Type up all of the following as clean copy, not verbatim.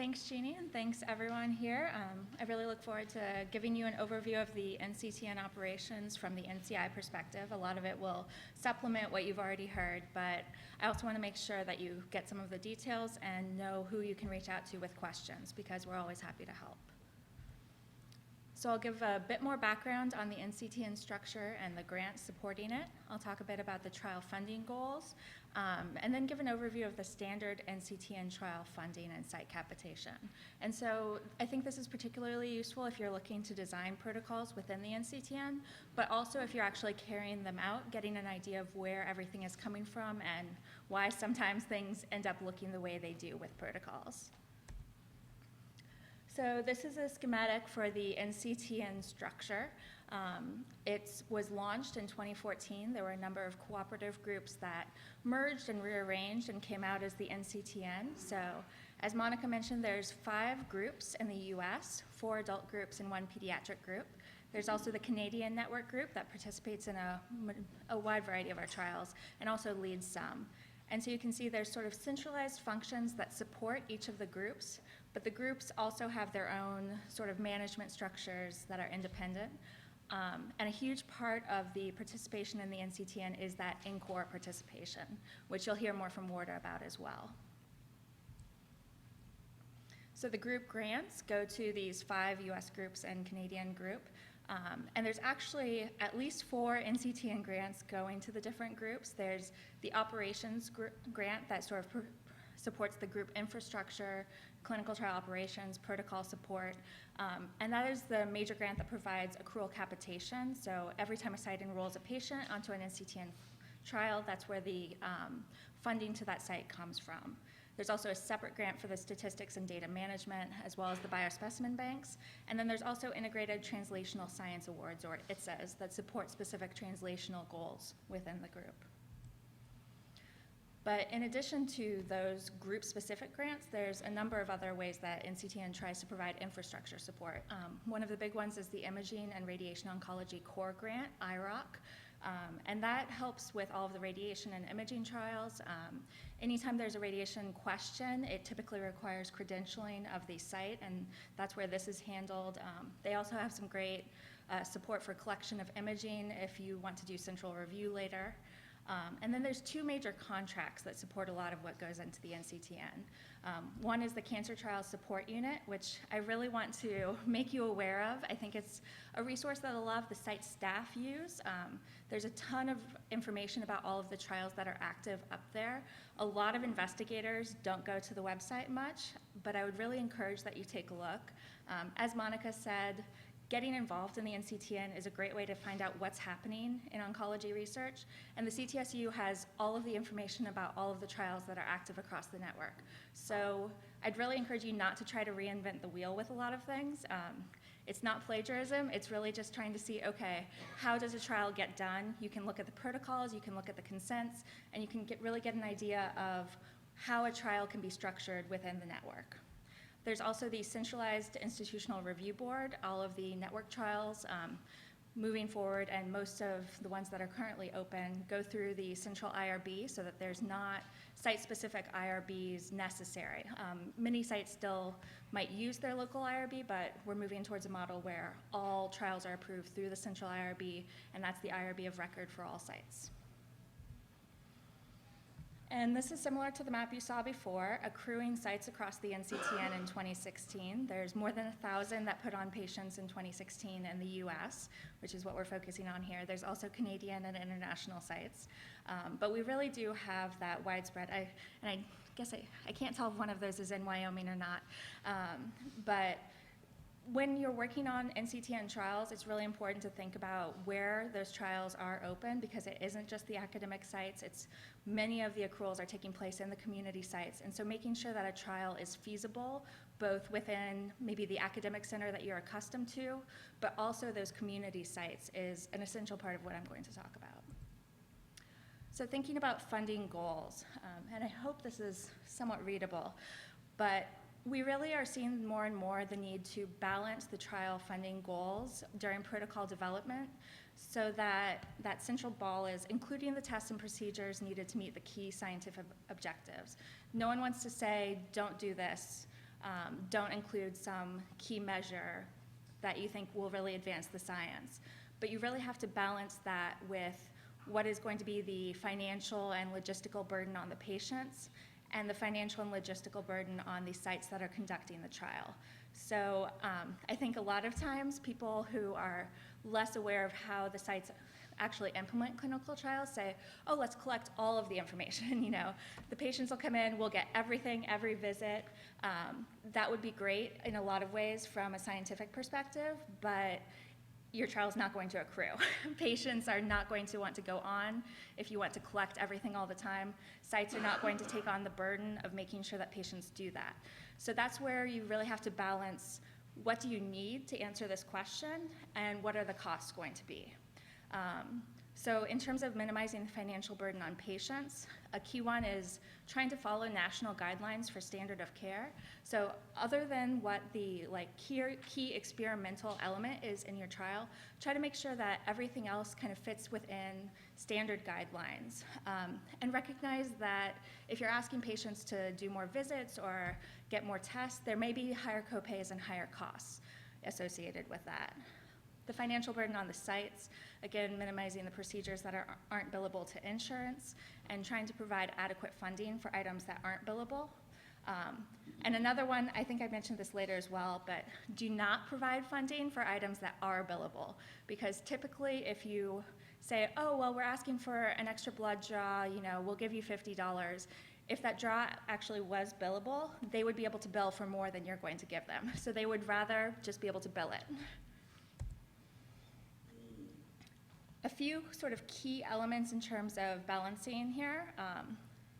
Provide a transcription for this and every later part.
Thanks, Jeannie, and thanks everyone here. I really look forward to giving you an overview of the NCTN operations from the NCI perspective. A lot of it will supplement what you've already heard, but I also want to make sure that you get some of the details and know who you can reach out to with questions, because we're always happy to help. So I'll give a bit more background on the NCTN structure and the grants supporting it. I'll talk a bit about the trial funding goals, and then give an overview of the standard NCTN trial funding and site capitation. And so I think this is particularly useful if you're looking to design protocols within the NCTN, but also if you're actually carrying them out, getting an idea of where everything is coming from and why sometimes things end up looking the way they do with protocols. So this is a schematic for the NCTN structure. It was launched in 2014. There were a number of cooperative groups that merged and rearranged and came out as the NCTN. So as Monica mentioned, there's 5 groups in the US, 4 adult groups and 1 pediatric group. There's also the Canadian network group that participates in a wide variety of our trials and also leads some. And so you can see there's sort of centralized functions that support each of the groups, but the groups also have their own sort of management structures that are independent. And a huge part of the participation in the NCTN is that NCORP participation, which you'll hear more from Worta about as well. So the group grants go to these 5 US groups and Canadian group. And there's actually at least 4 NCTN grants going to the different groups. There's the operations grant that sort of supports the group infrastructure, clinical trial operations, protocol support, and that is the major grant that provides accrual capitation. So every time a site enrolls a patient onto an NCTN trial, that's where the funding to that site comes from. There's also a separate grant for the statistics and data management, as well as the biospecimen banks. And then there's also Integrated Translational Science Awards, or ITSAs, that support specific translational goals within the group. But in addition to those group-specific grants, there's a number of other ways that NCTN tries to provide infrastructure support. One of the big ones is the Imaging and Radiation Oncology Core Grant, IROC. And that helps with all of the radiation and imaging trials. Anytime there's a radiation question, it typically requires credentialing of the site, and that's where this is handled. They also have some great support for collection of imaging if you want to do central review later. And then there's 2 major contracts that support a lot of what goes into the NCTN. One is the Cancer Trials Support Unit, which I really want to make you aware of. I think it's a resource that a lot of the site staff use. There's a ton of information about all of the trials that are active up there. A lot of investigators don't go to the website much, but I would really encourage that you take a look. As Monica said, getting involved in the NCTN is a great way to find out what's happening in oncology research, and the CTSU has all of the information about all of the trials that are active across the network. So I'd really encourage you not to try to reinvent the wheel with a lot of things. It's not plagiarism, it's really just trying to see, okay, how does a trial get done? You can look at the protocols, you can look at the consents, and you can really get an idea of how a trial can be structured within the network. There's also the Centralized Institutional Review Board. All of the network trials moving forward, and most of the ones that are currently open, go through the central IRB so that there's not site-specific IRBs necessary. Many sites still might use their local IRB, but we're moving towards a model where all trials are approved through the central IRB, and that's the IRB of record for all sites. And this is similar to the map you saw before, accruing sites across the NCTN in 2016. There's more than 1,000 that put on patients in 2016 in the US, which is what we're focusing on here. There's also Canadian and international sites. But we really do have that widespread, I guess I can't tell if one of those is in Wyoming or not, but when you're working on NCTN trials, it's really important to think about where those trials are open, because it isn't just the academic sites. Many of the accruals are taking place in the community sites. And so making sure that a trial is feasible, both within maybe the academic center that you're accustomed to, but also those community sites, is an essential part of what I'm going to talk about. So thinking about funding goals, and I hope this is somewhat readable, but we really are seeing more and more the need to balance the trial funding goals during protocol development, so that that central ball is including the tests and procedures needed to meet the key scientific objectives. No one wants to say, don't do this, don't include some key measure that you think will really advance the science. But you really have to balance that with what is going to be the financial and logistical burden on the patients and the financial and logistical burden on the sites that are conducting the trial. So I think a lot of times people who are less aware of how the sites actually implement clinical trials say, oh, let's collect all of the information. You know, the patients will come in, we'll get everything, every visit. That would be great in a lot of ways from a scientific perspective, but your trial is not going to accrue. Patients are not going to want to go on if you want to collect everything all the time. Sites are not going to take on the burden of making sure that patients do that. So that's where you really have to balance what do you need to answer this question and what are the costs going to be. So in terms of minimizing the financial burden on patients, a key one is trying to follow national guidelines for standard of care. So other than what the key experimental element is in your trial, try to make sure that everything else kind of fits within standard guidelines. And recognize that if you're asking patients to do more visits or get more tests, there may be higher copays and higher costs associated with that. The financial burden on the sites, again, minimizing the procedures that aren't billable to insurance and trying to provide adequate funding for items that aren't billable. And another one, I think I mentioned this later as well, but do not provide funding for items that are billable, because typically if you say, oh, well, we're asking for an extra blood draw, you know, we'll give you $50. If that draw actually was billable, they would be able to bill for more than you're going to give them. So they would rather just be able to bill it. A few sort of key elements in terms of balancing here.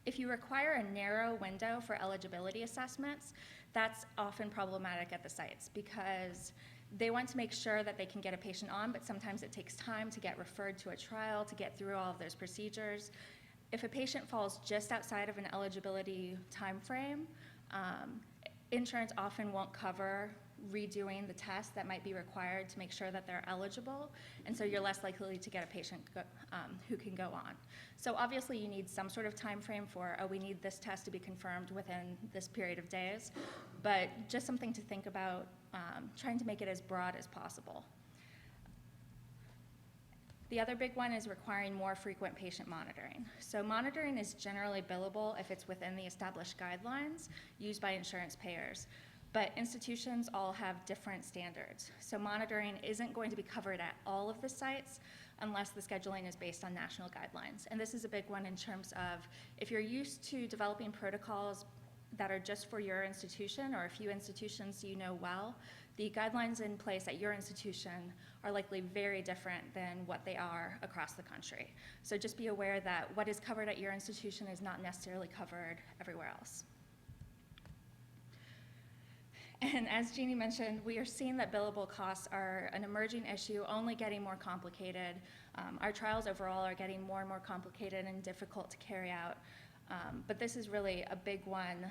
If you require a narrow window for eligibility assessments, that's often problematic at the sites because they want to make sure that they can get a patient on, but sometimes it takes time to get referred to a trial, to get through all of those procedures. If a patient falls just outside of an eligibility time frame, insurance often won't cover redoing the test that might be required to make sure that they're eligible, and so you're less likely to get a patient who can go on. So obviously you need some sort of time frame for, oh, we need this test to be confirmed within this period of days, but just something to think about, trying to make it as broad as possible. The other big one is requiring more frequent patient monitoring. So monitoring is generally billable if it's within the established guidelines used by insurance payers. But institutions all have different standards. So monitoring isn't going to be covered at all of the sites unless the scheduling is based on national guidelines. And this is a big one in terms of if you're used to developing protocols that are just for your institution or a few institutions you know well, the guidelines in place at your institution are likely very different than what they are across the country. So just be aware that what is covered at your institution is not necessarily covered everywhere else. And as Jeannie mentioned, we are seeing that billable costs are an emerging issue, only getting more complicated. Our trials overall are getting more and more complicated and difficult to carry out. But this is really a big one,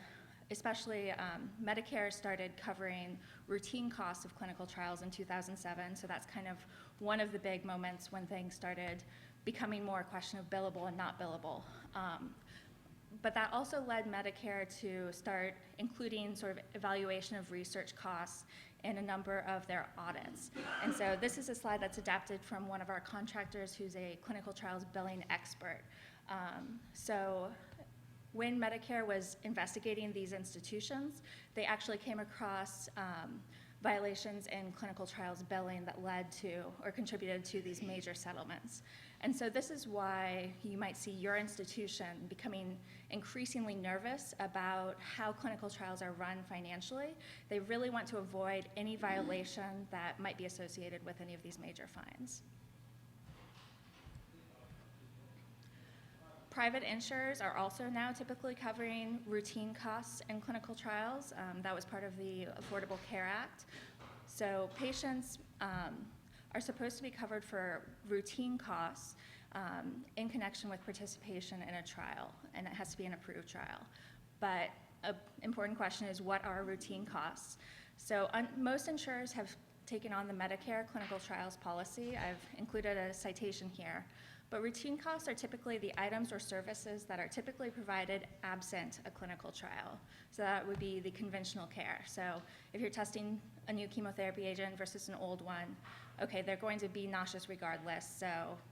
especially Medicare started covering routine costs of clinical trials in 2007. So that's kind of one of the big moments when things started becoming more a question of billable and not billable. But that also led Medicare to start including sort of evaluation of research costs in a number of their audits. And so this is a slide that's adapted from one of our contractors who's a clinical trials billing expert. So when Medicare was investigating these institutions, they actually came across violations in clinical trials billing that led to or contributed to these major settlements. And so this is why you might see your institution becoming increasingly nervous about how clinical trials are run financially. They really want to avoid any violation that might be associated with any of these major fines. Private insurers are also now typically covering routine costs in clinical trials. That was part of the Affordable Care Act. So patients are supposed to be covered for routine costs in connection with participation in a trial, and it has to be an approved trial. But an important question is, what are routine costs? So most insurers have taken on the Medicare clinical trials policy. I've included a citation here. But routine costs are typically the items or services that are typically provided absent a clinical trial. So that would be the conventional care. So if you're testing a new chemotherapy agent versus an old one, okay, they're going to be nauseous regardless, so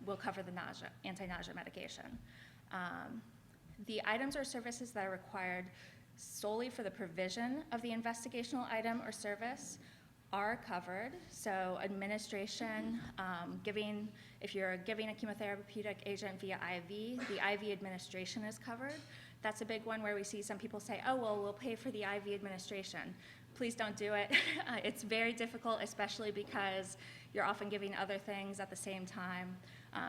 we'll cover the anti-nausea medication. The items or services that are required solely for the provision of the investigational item or service are covered. So administration, if you're giving a chemotherapeutic agent via IV, the IV administration is covered. That's a big one where we see some people say, oh, well, we'll pay for the IV administration. Please don't do it. It's very difficult, especially because you're often giving other things at the same time.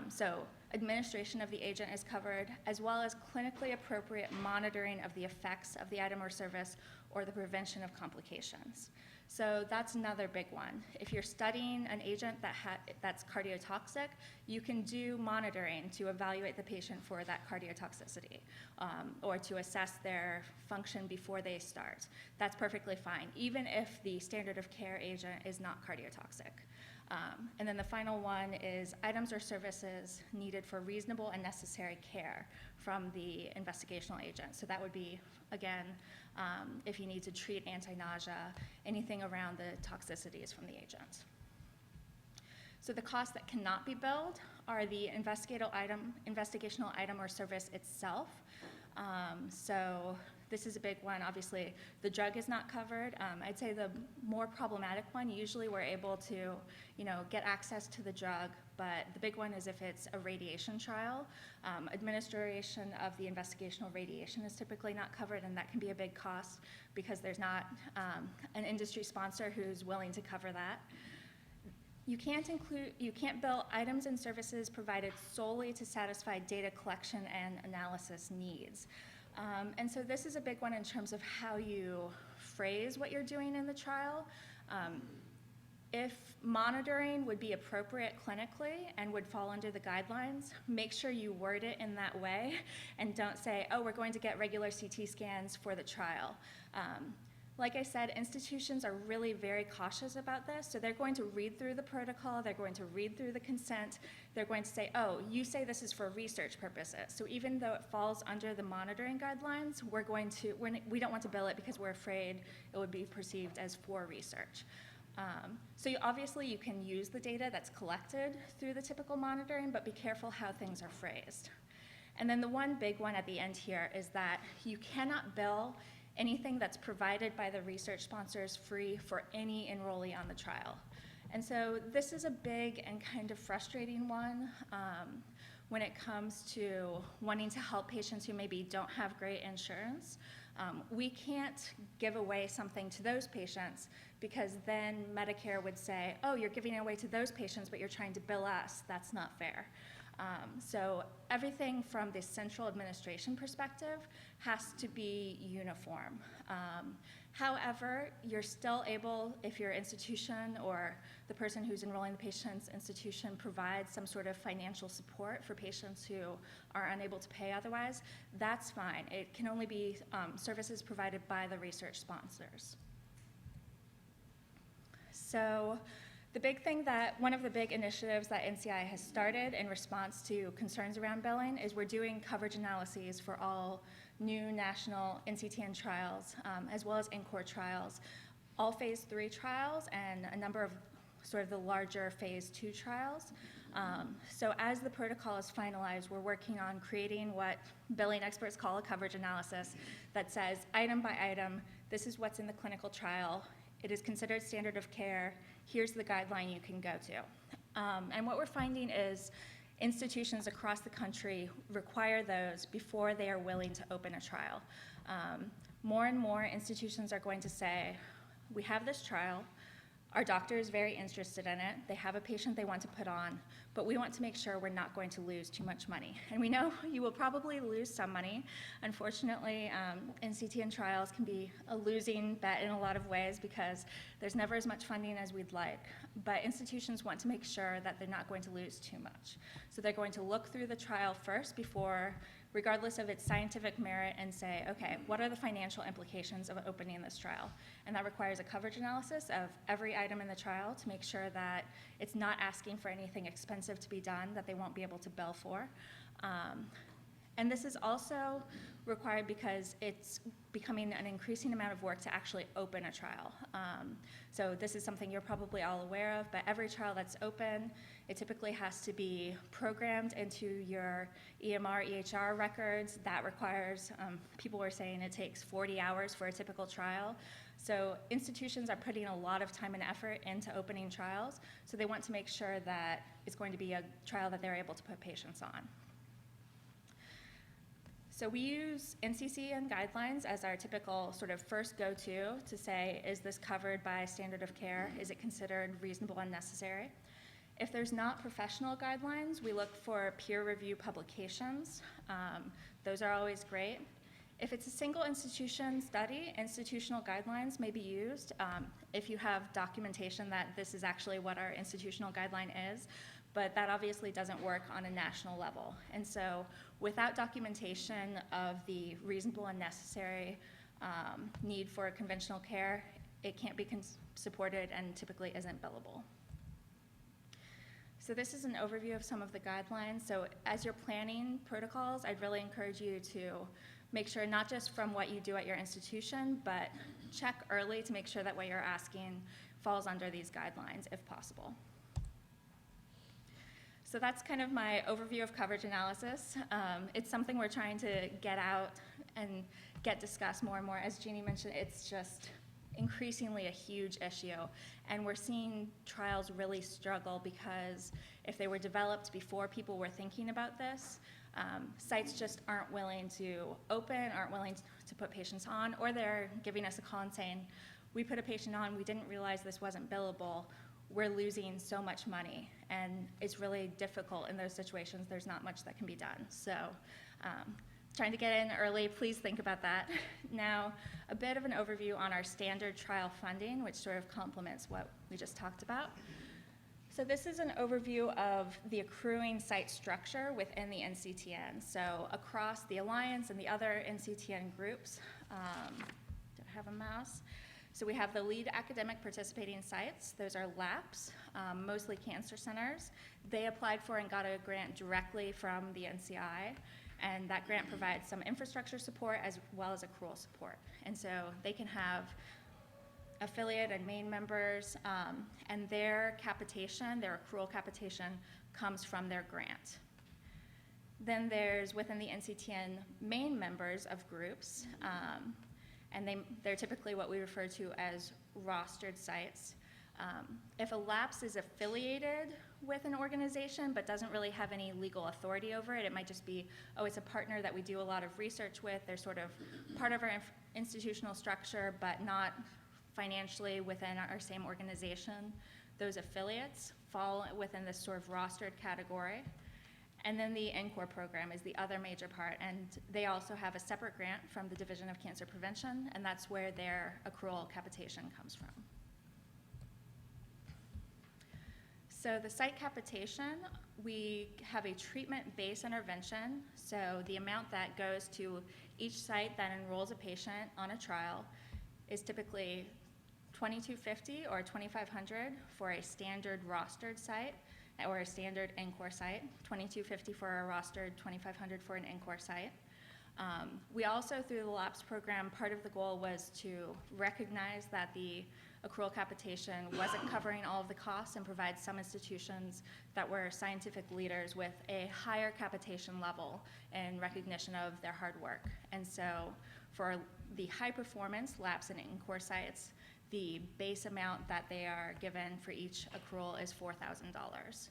So administration of the agent is covered, as well as clinically appropriate monitoring of the effects of the item or service or the prevention of complications. So that's another big one. If you're studying an agent that's cardiotoxic, you can do monitoring to evaluate the patient for that cardiotoxicity or to assess their function before they start. That's perfectly fine, even if the standard of care agent is not cardiotoxic. And then the final one is items or services needed for reasonable and necessary care from the investigational agent. So that would be, again, if you need to treat anti-nausea, anything around the toxicities from the agent. So the costs that cannot be billed are the investigational item or service itself. So this is a big one. Obviously, the drug is not covered. I'd say the more problematic one, usually we're able to, get access to the drug, but the big one is if it's a radiation trial. Administration of the investigational radiation is typically not covered, and that can be a big cost because there's not an industry sponsor who's willing to cover that. You can't bill items and services provided solely to satisfy data collection and analysis needs. And so this is a big one in terms of how you phrase what you're doing in the trial. If monitoring would be appropriate clinically and would fall under the guidelines, make sure you word it in that way and don't say, oh, we're going to get regular CT scans for the trial. Like I said, institutions are really very cautious about this, so they're going to read through the protocol, they're going to read through the consent, they're going to say, oh, you say this is for research purposes. So even though it falls under the monitoring guidelines, we don't want to bill it because we're afraid it would be perceived as for research. So obviously you can use the data that's collected through the typical monitoring, but be careful how things are phrased. And then the one big one at the end here is that you cannot bill anything that's provided by the research sponsors free for any enrollee on the trial. And so this is a big and kind of frustrating one when it comes to wanting to help patients who maybe don't have great insurance. We can't give away something to those patients because then Medicare would say, oh, you're giving it away to those patients, but you're trying to bill us. That's not fair. So everything from the central administration perspective has to be uniform. However, you're still able, if your institution or the person who's enrolling the patient's institution provides some sort of financial support for patients who are unable to pay otherwise, that's fine. It can only be services provided by the research sponsors. So the big thing one of the big initiatives that NCI has started in response to concerns around billing is we're doing coverage analyses for all new national NCTN trials, as well as NCORP trials, all phase 3 trials, and a number of sort of the larger phase 2 trials. So as the protocol is finalized, we're working on creating what billing experts call a coverage analysis that says item by item, this is what's in the clinical trial, it is considered standard of care, here's the guideline you can go to. And what we're finding is institutions across the country require those before they are willing to open a trial. More and more institutions are going to say, we have this trial, our doctor is very interested in it, they have a patient they want to put on, but we want to make sure we're not going to lose too much money. And we know you will probably lose some money. Unfortunately, NCTN trials can be a losing bet in a lot of ways because there's never as much funding as we'd like. But institutions want to make sure that they're not going to lose too much. So they're going to look through the trial first before regardless of its scientific merit, and say, okay, what are the financial implications of opening this trial? And that requires a coverage analysis of every item in the trial to make sure that it's not asking for anything expensive to be done that they won't be able to bill for. And this is also required because it's becoming an increasing amount of work to actually open a trial. So this is something you're probably all aware of, but every trial that's open, it typically has to be programmed into your EMR, EHR records. That requires, people were saying it takes 40 hours for a typical trial. So institutions are putting a lot of time and effort into opening trials, so they want to make sure that it's going to be a trial that they're able to put patients on. So we use NCCN guidelines as our typical sort of first go-to to say, is this covered by standard of care? Is it considered reasonable and necessary? If there's not professional guidelines, we look for peer review publications. Those are always great. If it's a single institution study, institutional guidelines may be used if you have documentation that this is actually what our institutional guideline is. But that obviously doesn't work on a national level. And so without documentation of the reasonable and necessary need for conventional care, it can't be supported and typically isn't billable. So this is an overview of some of the guidelines. So as you're planning protocols, I'd really encourage you to make sure not just from what you do at your institution, but check early to make sure that what you're asking falls under these guidelines if possible. So that's kind of my overview of coverage analysis. It's something we're trying to get out and get discussed more and more. As Jeannie mentioned, it's just increasingly a huge issue. And we're seeing trials really struggle because if they were developed before people were thinking about this, sites just aren't willing to open, aren't willing to put patients on, or they're giving us a call and saying, we put a patient on, we didn't realize this wasn't billable. We're losing so much money, and it's really difficult in those situations. There's not much that can be done. So trying to get in early, please think about that. Now, a bit of an overview on our standard trial funding, which sort of complements what we just talked about. So this is an overview of the accruing site structure within the NCTN. So across the Alliance and the other NCTN groups, do I have a mouse? So we have the lead academic participating sites. Those are LAPs, mostly cancer centers. They applied for and got a grant directly from the NCI, and that grant provides some infrastructure support as well as accrual support. And so they can have affiliate and main members, and their capitation, their accrual capitation, comes from their grant. Then there's within the NCTN main members of groups, and they're typically what we refer to as rostered sites. If a LAPS is affiliated with an organization but doesn't really have any legal authority over it, it might just be, oh, it's a partner that we do a lot of research with. They're sort of part of our institutional structure but not financially within our same organization. Those affiliates fall within this sort of rostered category. And then the NCORP program is the other major part, and they also have a separate grant from the Division of Cancer Prevention, and that's where their accrual capitation comes from. So the site capitation, we have a treatment-based intervention, so the amount that goes to each site that enrolls a patient on a trial is typically $2,250 or $2,500 for a standard rostered site, or a standard NCORP site, $2,250 for a rostered, $2,500 for an NCORP site. We also, through the LAPS program, part of the goal was to recognize that the accrual capitation wasn't covering all of the costs and provide some institutions that were scientific leaders with a higher capitation level in recognition of their hard work. And so for the high performance LAPS and NCORP sites, the base amount that they are given for each accrual is $4,000.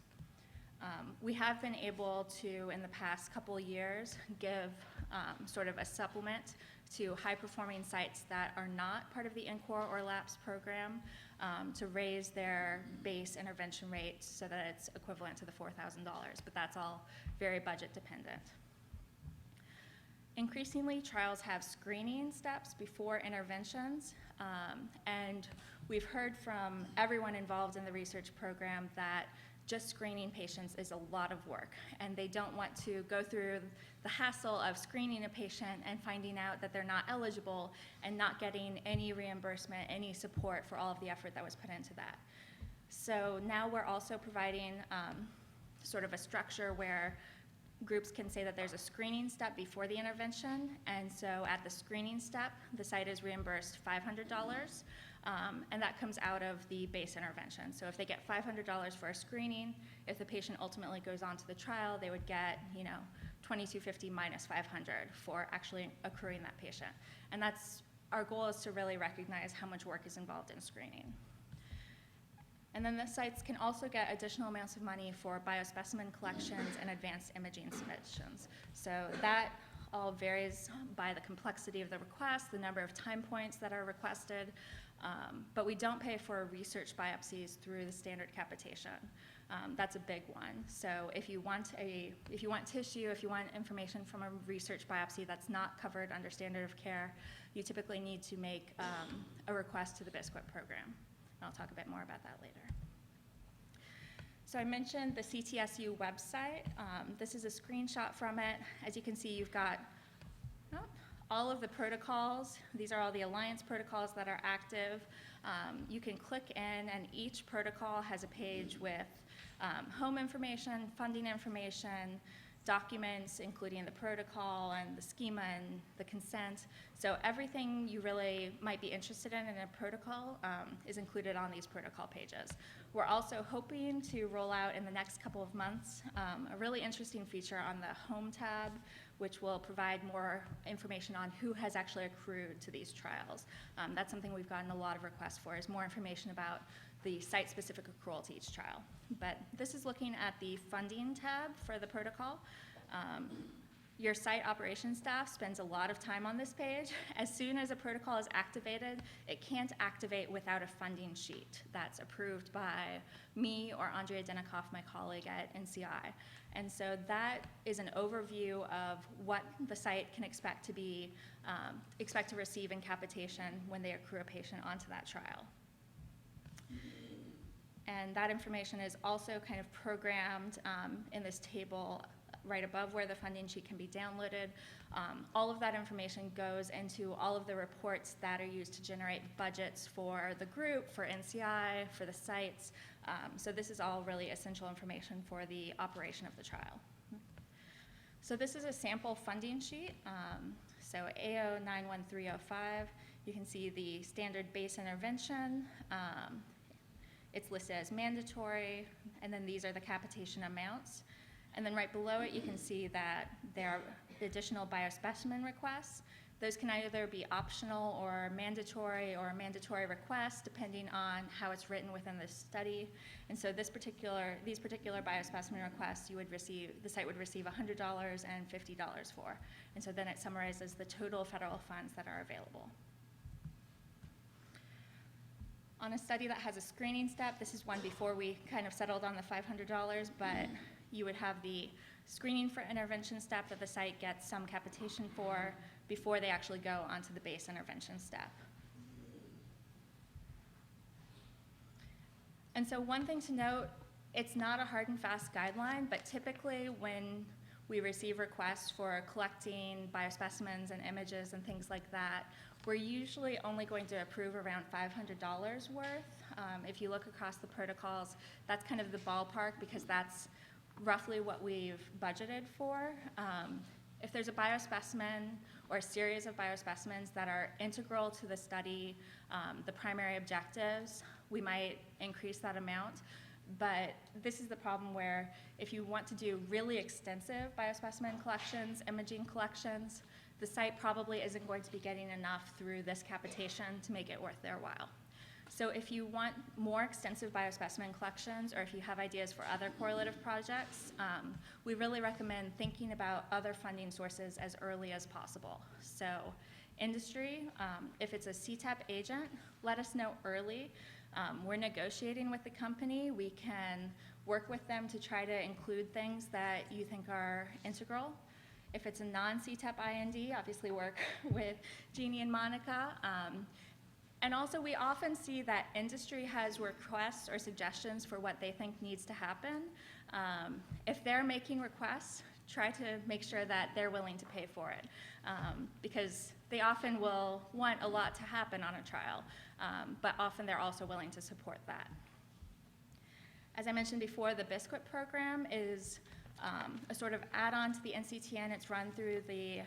We have been able to, in the past couple of years, give sort of a supplement to high-performing sites that are not part of the NCORP or LAPS program to raise their base intervention rate so that it's equivalent to the $4,000, but that's all very budget dependent. Increasingly, trials have screening steps before interventions, and we've heard from everyone involved in the research program that just screening patients is a lot of work, and they don't want to go through the hassle of screening a patient and finding out that they're not eligible and not getting any reimbursement, any support for all of the effort that was put into that. So now we're also providing sort of a structure where groups can say that there's a screening step before the intervention, and so at the screening step, the site is reimbursed $500, and that comes out of the base intervention. So if they get $500 for a screening, if the patient ultimately goes on to the trial, they would get, $2,250 minus $500 for actually accruing that patient. And that's, our goal is to really recognize how much work is involved in screening. And then the sites can also get additional amounts of money for biospecimen collections and advanced imaging submissions. So that all varies by the complexity of the request, the number of time points that are requested, but we don't pay for research biopsies through the standard capitation. That's a big one. So if you want tissue, if you want information from a research biopsy that's not covered under standard of care, you typically need to make a request to the BSQIP program. I'll talk a bit more about that later. So I mentioned the CTSU website. This is a screenshot from it. As you can see, you've got all of the protocols. These are all the alliance protocols that are active. You can click in, and each protocol has a page with home information, funding information, documents, including the protocol and the schema and the consent. So everything you really might be interested in a protocol is included on these protocol pages. We're also hoping to roll out in the next couple of months a really interesting feature on the home tab, which will provide more information on who has actually accrued to these trials. That's something we've gotten a lot of requests for, is more information about the site-specific accrual to each trial. But this is looking at the funding tab for the protocol. Your site operations staff spends a lot of time on this page. As soon as a protocol is activated, it can't activate without a funding sheet that's approved by me or Andrea Denikoff, my colleague at NCI. And so that is an overview of what the site can expect to receive in capitation when they accrue a patient onto that trial. And that information is also kind of programmed in this table right above where the funding sheet can be downloaded. All of that information goes into all of the reports that are used to generate budgets for the group, for NCI, for the sites. So this is all really essential information for the operation of the trial. So this is a sample funding sheet. So AO 91305, you can see the standard base intervention. It's listed as mandatory, and then these are the capitation amounts. And then right below it, you can see that there are additional biospecimen requests. Those can either be optional or a mandatory request, depending on how it's written within the study. And so these particular biospecimen requests, the site would receive $100 and $50 for. And so then it summarizes the total federal funds that are available. On a study that has a screening step, this is one before we kind of settled on the $500, but you would have the screening for intervention step that the site gets some capitation for before they actually go onto the base intervention step. And so one thing to note, it's not a hard and fast guideline, but typically when we receive requests for collecting biospecimens and images and things like that, we're usually only going to approve around $500 worth. If you look across the protocols, that's kind of the ballpark because that's roughly what we've budgeted for. If there's a biospecimen or a series of biospecimens that are integral to the study, the primary objectives, we might increase that amount. But this is the problem where if you want to do really extensive biospecimen collections, imaging collections, the site probably isn't going to be getting enough through this capitation to make it worth their while. So if you want more extensive biospecimen collections, or if you have ideas for other correlative projects, we really recommend thinking about other funding sources as early as possible. So industry, if it's a CTEP agent, let us know early. We're negotiating with the company. We can work with them to try to include things that you think are integral. If it's a non-CTEP IND, obviously work with Jeannie and Monica. And also, we often see that industry has requests or suggestions for what they think needs to happen. If they're making requests, try to make sure that they're willing to pay for it, because they often will want a lot to happen on a trial, but often they're also willing to support that. As I mentioned before, the BISQUIT program is a sort of add-on to the NCTN. It's run through the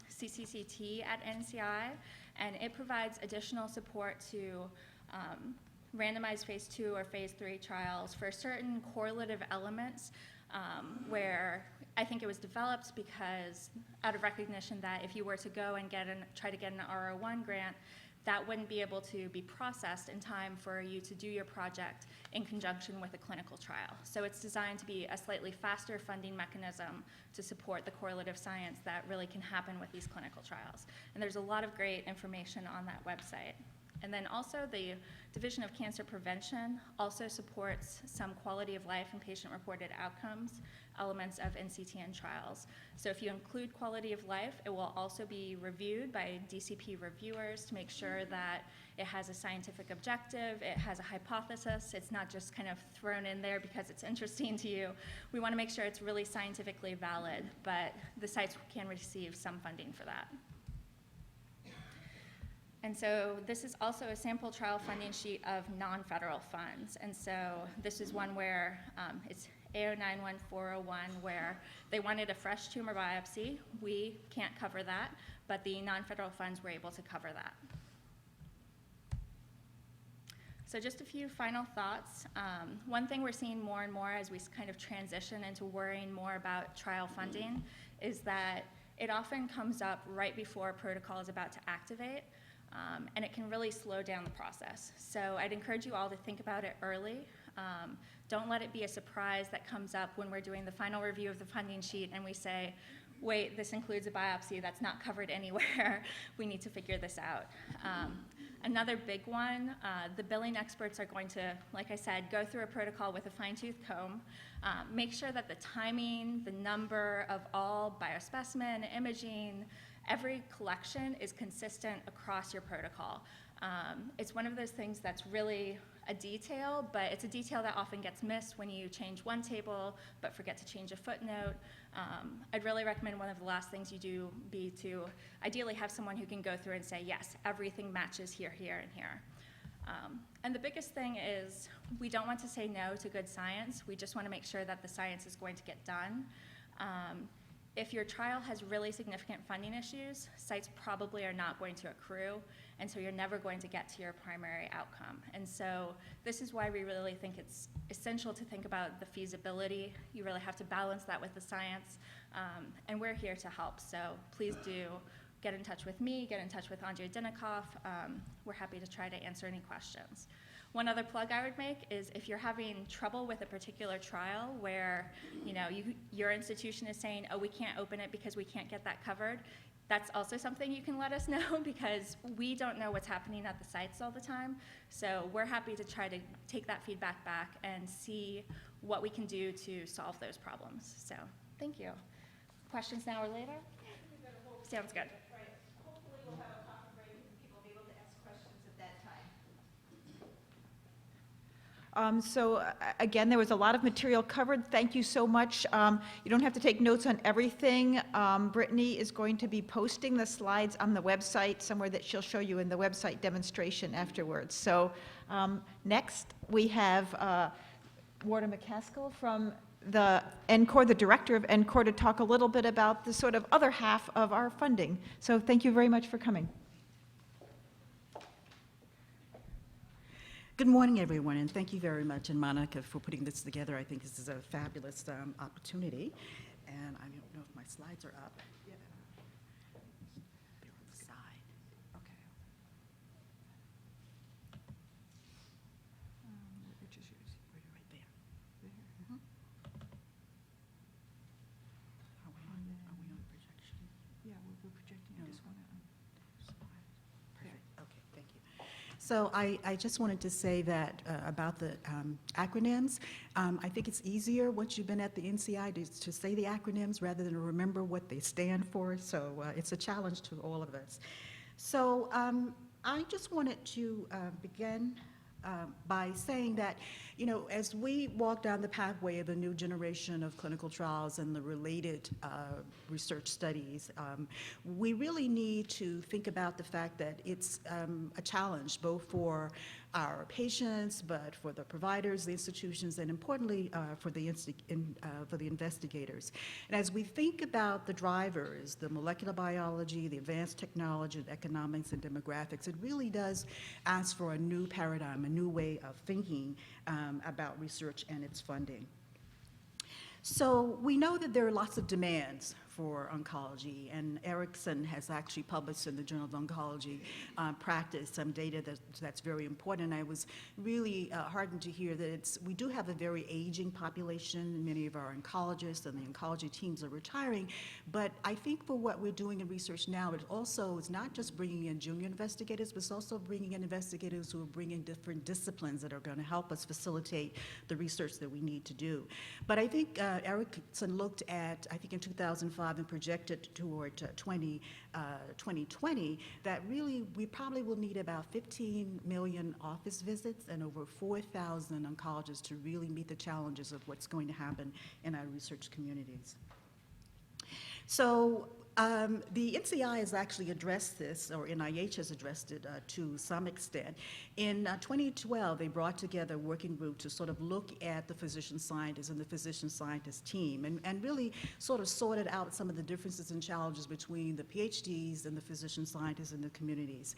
CCCT at NCI, and it provides additional support to randomized phase 2 or phase 3 trials for certain correlative elements where I think it was developed because out of recognition that if you were to go and try to get an R01 grant, that wouldn't be able to be processed in time for you to do your project in conjunction with a clinical trial. So it's designed to be a slightly faster funding mechanism to support the correlative science that really can happen with these clinical trials. And there's a lot of great information on that website. And then also the Division of Cancer Prevention also supports some quality of life and patient-reported outcomes elements of NCTN trials. So if you include quality of life, it will also be reviewed by DCP reviewers to make sure that it has a scientific objective, it has a hypothesis, it's not just kind of thrown in there because it's interesting to you. We want to make sure it's really scientifically valid, but the sites can receive some funding for that. And so this is also a sample trial funding sheet of non-federal funds. And so this is one where it's A091401, where they wanted a fresh tumor biopsy. We can't cover that, but the non-federal funds were able to cover that. So just a few final thoughts. One thing we're seeing more and more as we kind of transition into worrying more about trial funding is that it often comes up right before a protocol is about to activate. And it can really slow down the process. So I'd encourage you all to think about it early. Don't let it be a surprise that comes up when we're doing the final review of the funding sheet and we say, wait, this includes a biopsy that's not covered anywhere. We need to figure this out. Another big one, the billing experts are going to, like I said, go through a protocol with a fine-tooth comb, make sure that the timing, the number of all biospecimen, imaging, every collection is consistent across your protocol. It's one of those things that's really a detail, but it's a detail that often gets missed when you change one table but forget to change a footnote. I'd really recommend one of the last things you do be to ideally have someone who can go through and say, yes, everything matches here, here, and here. And the biggest thing is we don't want to say no to good science. We just want to make sure that the science is going to get done. If your trial has really significant funding issues, sites probably are not going to accrue, and so you're never going to get to your primary outcome. And so this is why we really think it's essential to think about the feasibility. You really have to balance that with the science, and we're here to help. So please do get in touch with me, get in touch with Andrea Dinikoff. We're happy to try to answer any questions. One other plug I would make is if you're having trouble with a particular trial where your institution is saying, oh, we can't open it because we can't get that covered, that's also something you can let us know because we don't know what's happening at the sites all the time. So we're happy to try to take that feedback back and see what we can do to solve those problems. So thank you. Questions now or later? Sounds good. Again, there was a lot of material covered. Thank you so much. You don't have to take notes on everything. Brittany is going to be posting the slides on the website somewhere that she'll show you in the website demonstration afterwards. So next we have Worta McCaskill from the NCORP, the director of NCORP, to talk a little bit about the sort of other half of our funding. So thank you very much for coming. Good morning, everyone, and thank you very much, and Monica, for putting this together. I think this is a fabulous opportunity, and I don't know if my slides are up. Yeah. They're on the side. Okay. Which is yours? Right there. Mm-hmm. Are we on the projection? Yeah, we're projecting. No. Just want to Perfect. Okay, thank you. So I just wanted to say that about the acronyms, I think it's easier once you've been at the NCI to say the acronyms rather than remember what they stand for. So it's a challenge to all of us. So I just wanted to begin by saying that, you know, as we walk down the pathway of the new generation of clinical trials and the related research studies, we really need to think about the fact that it's a challenge both for our patients, but for the providers, the institutions, and importantly for the investigators. And as we think about the drivers, the molecular biology, the advanced technology, the economics, and demographics, it really does ask for a new paradigm, a new way of thinking about research and its funding. So we know that there are lots of demands for oncology, and Erickson has actually published in the Journal of Oncology Practice some data that's very important. I was really heartened to hear that we do have a very aging population. Many of our oncologists and the oncology teams are retiring, but I think for what we're doing in research now, it also is not just bringing in junior investigators, but it's also bringing in investigators who are bringing different disciplines that are going to help us facilitate the research that we need to do. But I think Erickson looked at, I think in 2005, and projected toward 2020, that really we probably will need about 15 million office visits and over 4,000 oncologists to really meet the challenges of what's going to happen in our research communities. So the NCI has actually addressed this, or NIH has addressed it to some extent. In 2012, they brought together a working group to sort of look at the physician scientists and the physician scientist team and really sort of sorted out some of the differences and challenges between the PhDs and the physician scientists in the communities.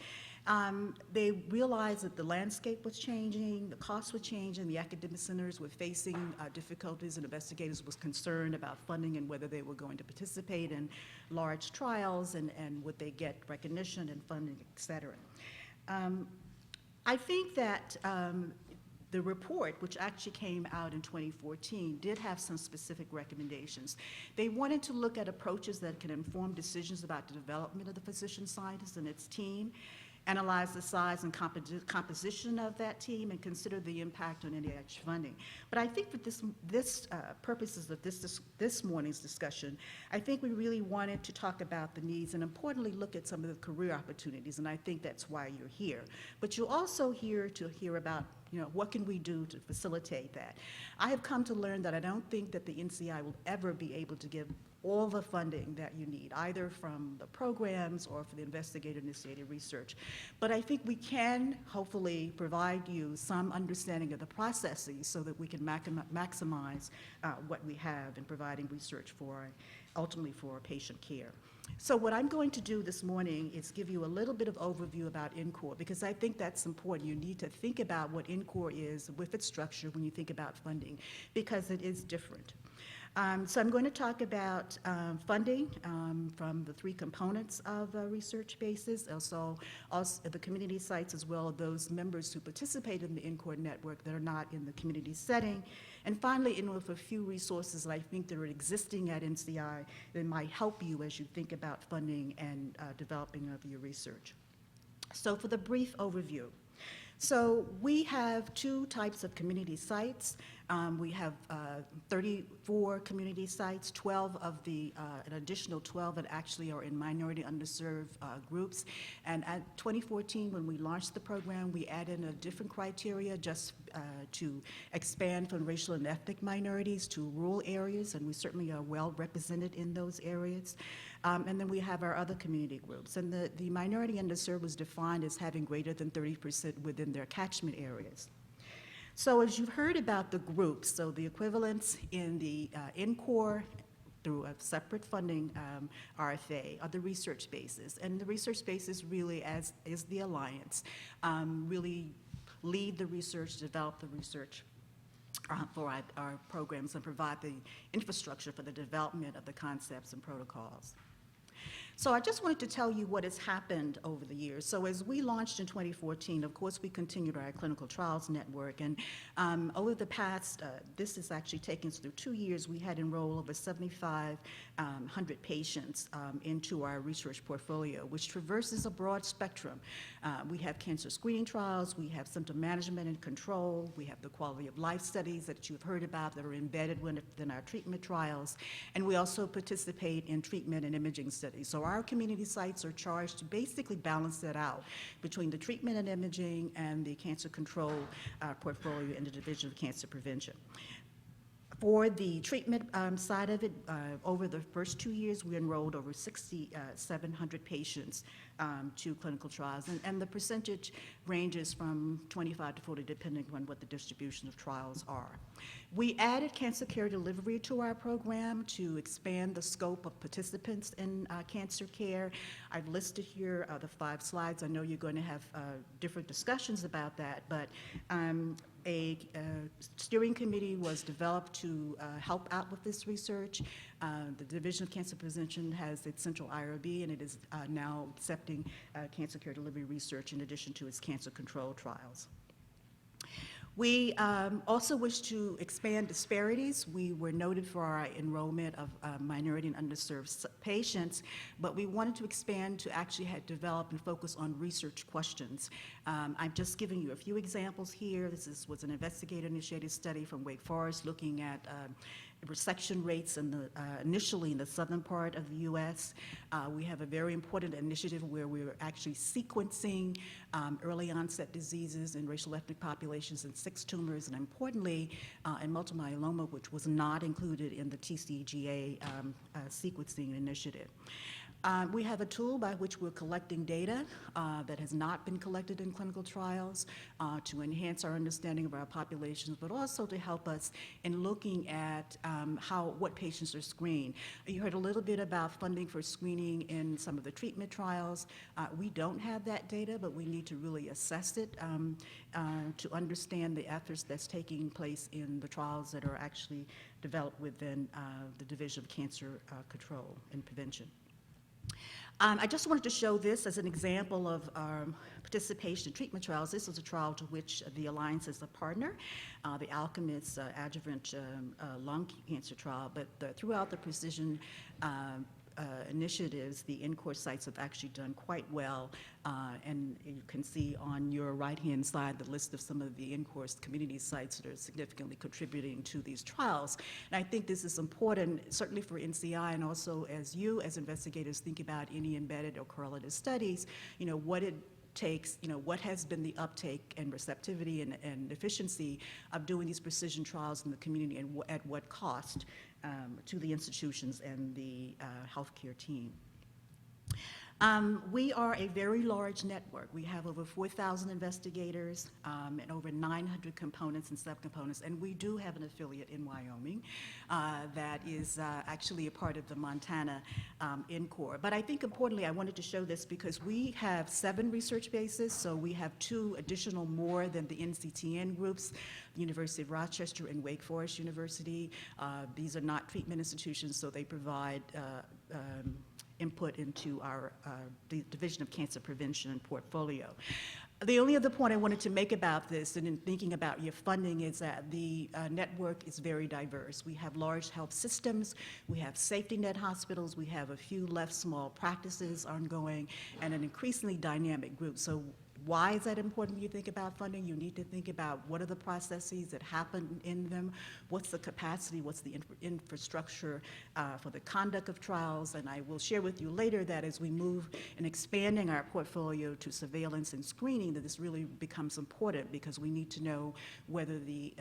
They realized that the landscape was changing, the costs were changing, the academic centers were facing difficulties, and investigators was concerned about funding and whether they were going to participate in large trials and would they get recognition and funding, et cetera. I think that the report, which actually came out in 2014, did have some specific recommendations. They wanted to look at approaches that can inform decisions about the development of the physician scientist and its team, analyze the size and composition of that team, and consider the impact on NIH funding. But I think for purposes of this morning's discussion, I think we really wanted to talk about the needs and importantly look at some of the career opportunities, and I think that's why you're here. But you're also here to hear about, you know, what can we do to facilitate that. I have come to learn that I don't think that the NCI will ever be able to give all the funding that you need, either from the programs or for the investigator-initiated research. But I think we can hopefully provide you some understanding of the processes so that we can maximize what we have in providing research for, ultimately for patient care. So what I'm going to do this morning is give you a little bit of overview about NCORP, because I think that's important. You need to think about what NCORP is with its structure when you think about funding, because it is different. So I'm going to talk about funding from the three components of a research basis, also the community sites, as well as those members who participate in the NCORP network that are not in the community setting. And finally, in with a few resources that I think that are existing at NCI that might help you as you think about funding and developing of your research. So for the brief overview. So we have two types of community sites. We have 34 community sites, 12 of the, an additional 12 that actually are in minority underserved groups. And at 2014, when we launched the program, we added a different criteria just to expand from racial and ethnic minorities to rural areas, and we certainly are well represented in those areas. And then we have our other community groups. And the minority underserved was defined as having greater than 30% within their catchment areas. So as you've heard about the groups, so the equivalents in the NCORP through a separate funding RFA are the research bases. And the research bases really is the alliance, really lead the research, develop the research for our programs and provide the infrastructure for the development of the concepts and protocols. So I just wanted to tell you what has happened over the years. So as we launched in 2014, of course, we continued our clinical trials network. And over the past, this has actually taken us through 2 years, we had enrolled over 7,500 patients into our research portfolio, which traverses a broad spectrum. We have cancer screening trials, we have symptom management and control, we have the quality of life studies that you've heard about that are embedded within our treatment trials, and we also participate in treatment and imaging studies. So our community sites are charged to basically balance that out between the treatment and imaging and the cancer control portfolio in the Division of Cancer Prevention. For the treatment side of it, over the first 2 years, we enrolled over 6,700 patients to clinical trials, and the percentage ranges from 25 to 40, depending on what the distribution of trials are. We added cancer care delivery to our program to expand the scope of participants in cancer care. I've listed here the 5 slides. I know you're going to have different discussions about that, but a steering committee was developed to help out with this research. The Division of Cancer Prevention has its central IRB, and it is now accepting cancer care delivery research in addition to its cancer control trials. We also wish to expand disparities. We were noted for our enrollment of minority and underserved patients, but we wanted to expand to actually develop and focus on research questions. I'm just giving you a few examples here. This was an investigator-initiated study from Wake Forest looking at resection rates initially in the southern part of the U.S. We have a very important initiative where we're actually sequencing early onset diseases in racial ethnic populations in 6 tumors, and importantly, in multiple myeloma, which was not included in the TCGA sequencing initiative. We have a tool by which we're collecting data that has not been collected in clinical trials to enhance our understanding of our populations, but also to help us in looking at what patients are screened. You heard a little bit about funding for screening in some of the treatment trials. We don't have that data, but we need to really assess it to understand the efforts that's taking place in the trials that are actually developed within the Division of Cancer Control and Prevention. I just wanted to show this as an example of participation in treatment trials. This is a trial to which the Alliance is a partner, the Alchemist adjuvant lung cancer trial, but throughout the precision initiatives, the NCORP sites have actually done quite well, and you can see on your right-hand side the list of some of the NCORP community sites that are significantly contributing to these trials. And I think this is important, certainly for NCI, and also as you, as investigators, think about any embedded or correlative studies, what it takes, what has been the uptake and receptivity and efficiency of doing these precision trials in the community, and at what cost to the institutions and the healthcare team. We are a very large network. We have over 4,000 investigators and over 900 components and subcomponents, and we do have an affiliate in Wyoming that is actually a part of the Montana NCORP. But I think importantly, I wanted to show this because we have 7 research bases, so we have 2 additional more than the NCTN groups, the University of Rochester and Wake Forest University. These are not treatment institutions, so they provide input into our Division of Cancer Prevention and portfolio. The only other point I wanted to make about this, and in thinking about your funding, is that the network is very diverse. We have large health systems, we have safety net hospitals, we have a few left small practices ongoing, and an increasingly dynamic group. So why is that important when you think about funding? You need to think about what are the processes that happen in them, what's the capacity, what's the infrastructure for the conduct of trials, and I will share with you later that as we move in expanding our portfolio to surveillance and screening, that this really becomes important because we need to know whether the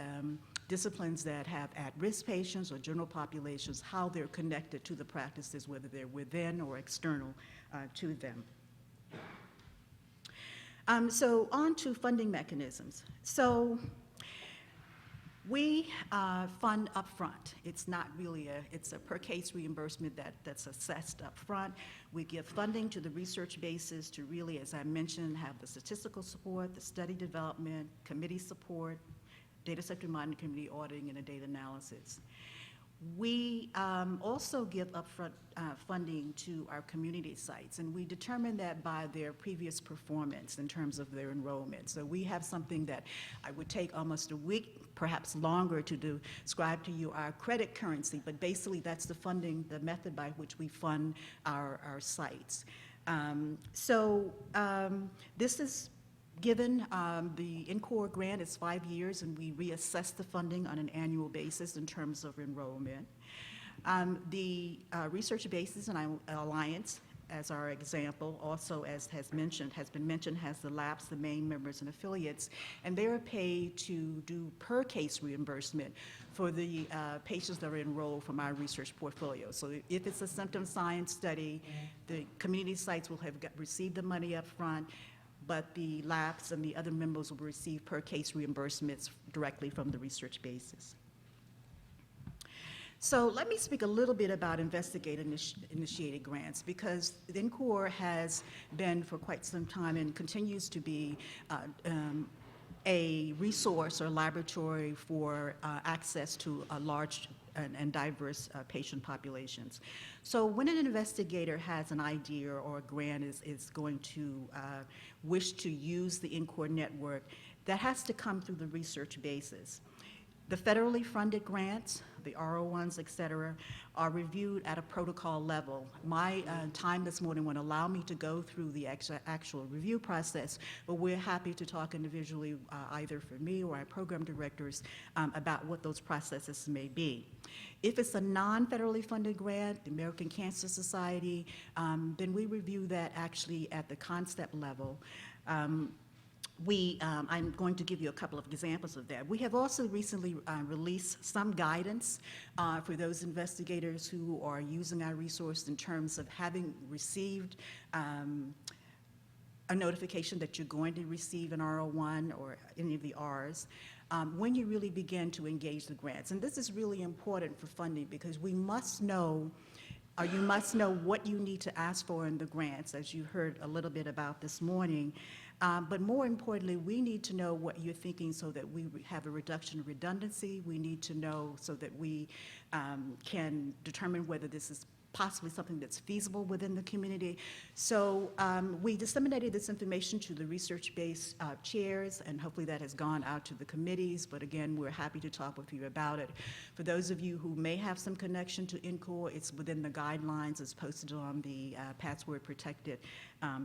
disciplines that have at-risk patients or general populations, how they're connected to the practices, whether they're within or external to them. So on to funding mechanisms. So we fund upfront. It's not really it's a per case reimbursement that's assessed upfront. We give funding to the research bases to really, as I mentioned, have the statistical support, the study development, committee support, data sector monitoring committee auditing, and a data analysis. We also give upfront funding to our community sites, and we determine that by their previous performance in terms of their enrollment. So we have something that I would take almost a week, perhaps longer, to describe to you our credit currency, but basically that's the funding, the method by which we fund our sites. This is given the NCORP grant is 5 years, and we reassess the funding on an annual basis in terms of enrollment. The research bases and Alliance as our example, also as has been mentioned, has the labs, the main members and affiliates, and they're paid to do per case reimbursement for the patients that are enrolled from our research portfolio. So if it's a symptom science study, the community sites will have received the money up front, but the labs and the other members will receive per case reimbursements directly from the research basis. So let me speak a little bit about investigator-initiated grants, because the NCORP has been for quite some time and continues to be a resource or laboratory for access to a large and diverse patient populations. So when an investigator has an idea or a grant is going to wish to use the NCORP network, that has to come through the research basis. The federally funded grants, the RO1s, et cetera, are reviewed at a protocol level. My time this morning won't allow me to go through the actual review process, but we're happy to talk individually, either for me or our program directors, about what those processes may be. If it's a non-federally funded grant, the American Cancer Society, then we review that actually at the concept level. I'm going to give you a couple of examples of that. We have also recently released some guidance for those investigators who are using our resource in terms of having received a notification that you're going to receive an R01 or any of the Rs, when you really begin to engage the grants. And this is really important for funding, because we must know, or you must know what you need to ask for in the grants, as you heard a little bit about this morning. But more importantly, we need to know what you're thinking so that we have a reduction of redundancy. We need to know so that we can determine whether this is possibly something that's feasible within the community. So we disseminated this information to the research-based chairs, and hopefully that has gone out to the committees, but again, we're happy to talk with you about it. For those of you who may have some connection to NCORP, it's within the guidelines. It's posted on the password protected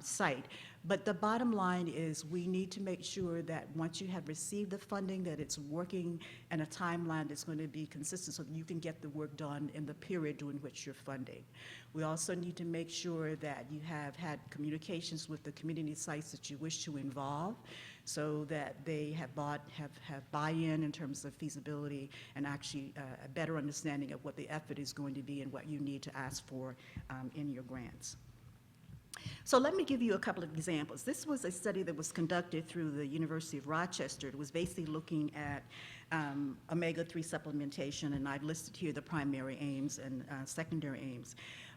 site. But the bottom line is we need to make sure that once you have received the funding, that it's working in a timeline that's going to be consistent so that you can get the work done in the period during which you're funding. We also need to make sure that you have had communications with the community sites that you wish to involve, so that they have buy-in in terms of feasibility and actually a better understanding of what the effort is going to be and what you need to ask for in your grants. So let me give you a couple of examples. This was a study that was conducted through the University of Rochester. It was basically looking at omega-3 supplementation, and I've listed here the primary aims and secondary aims.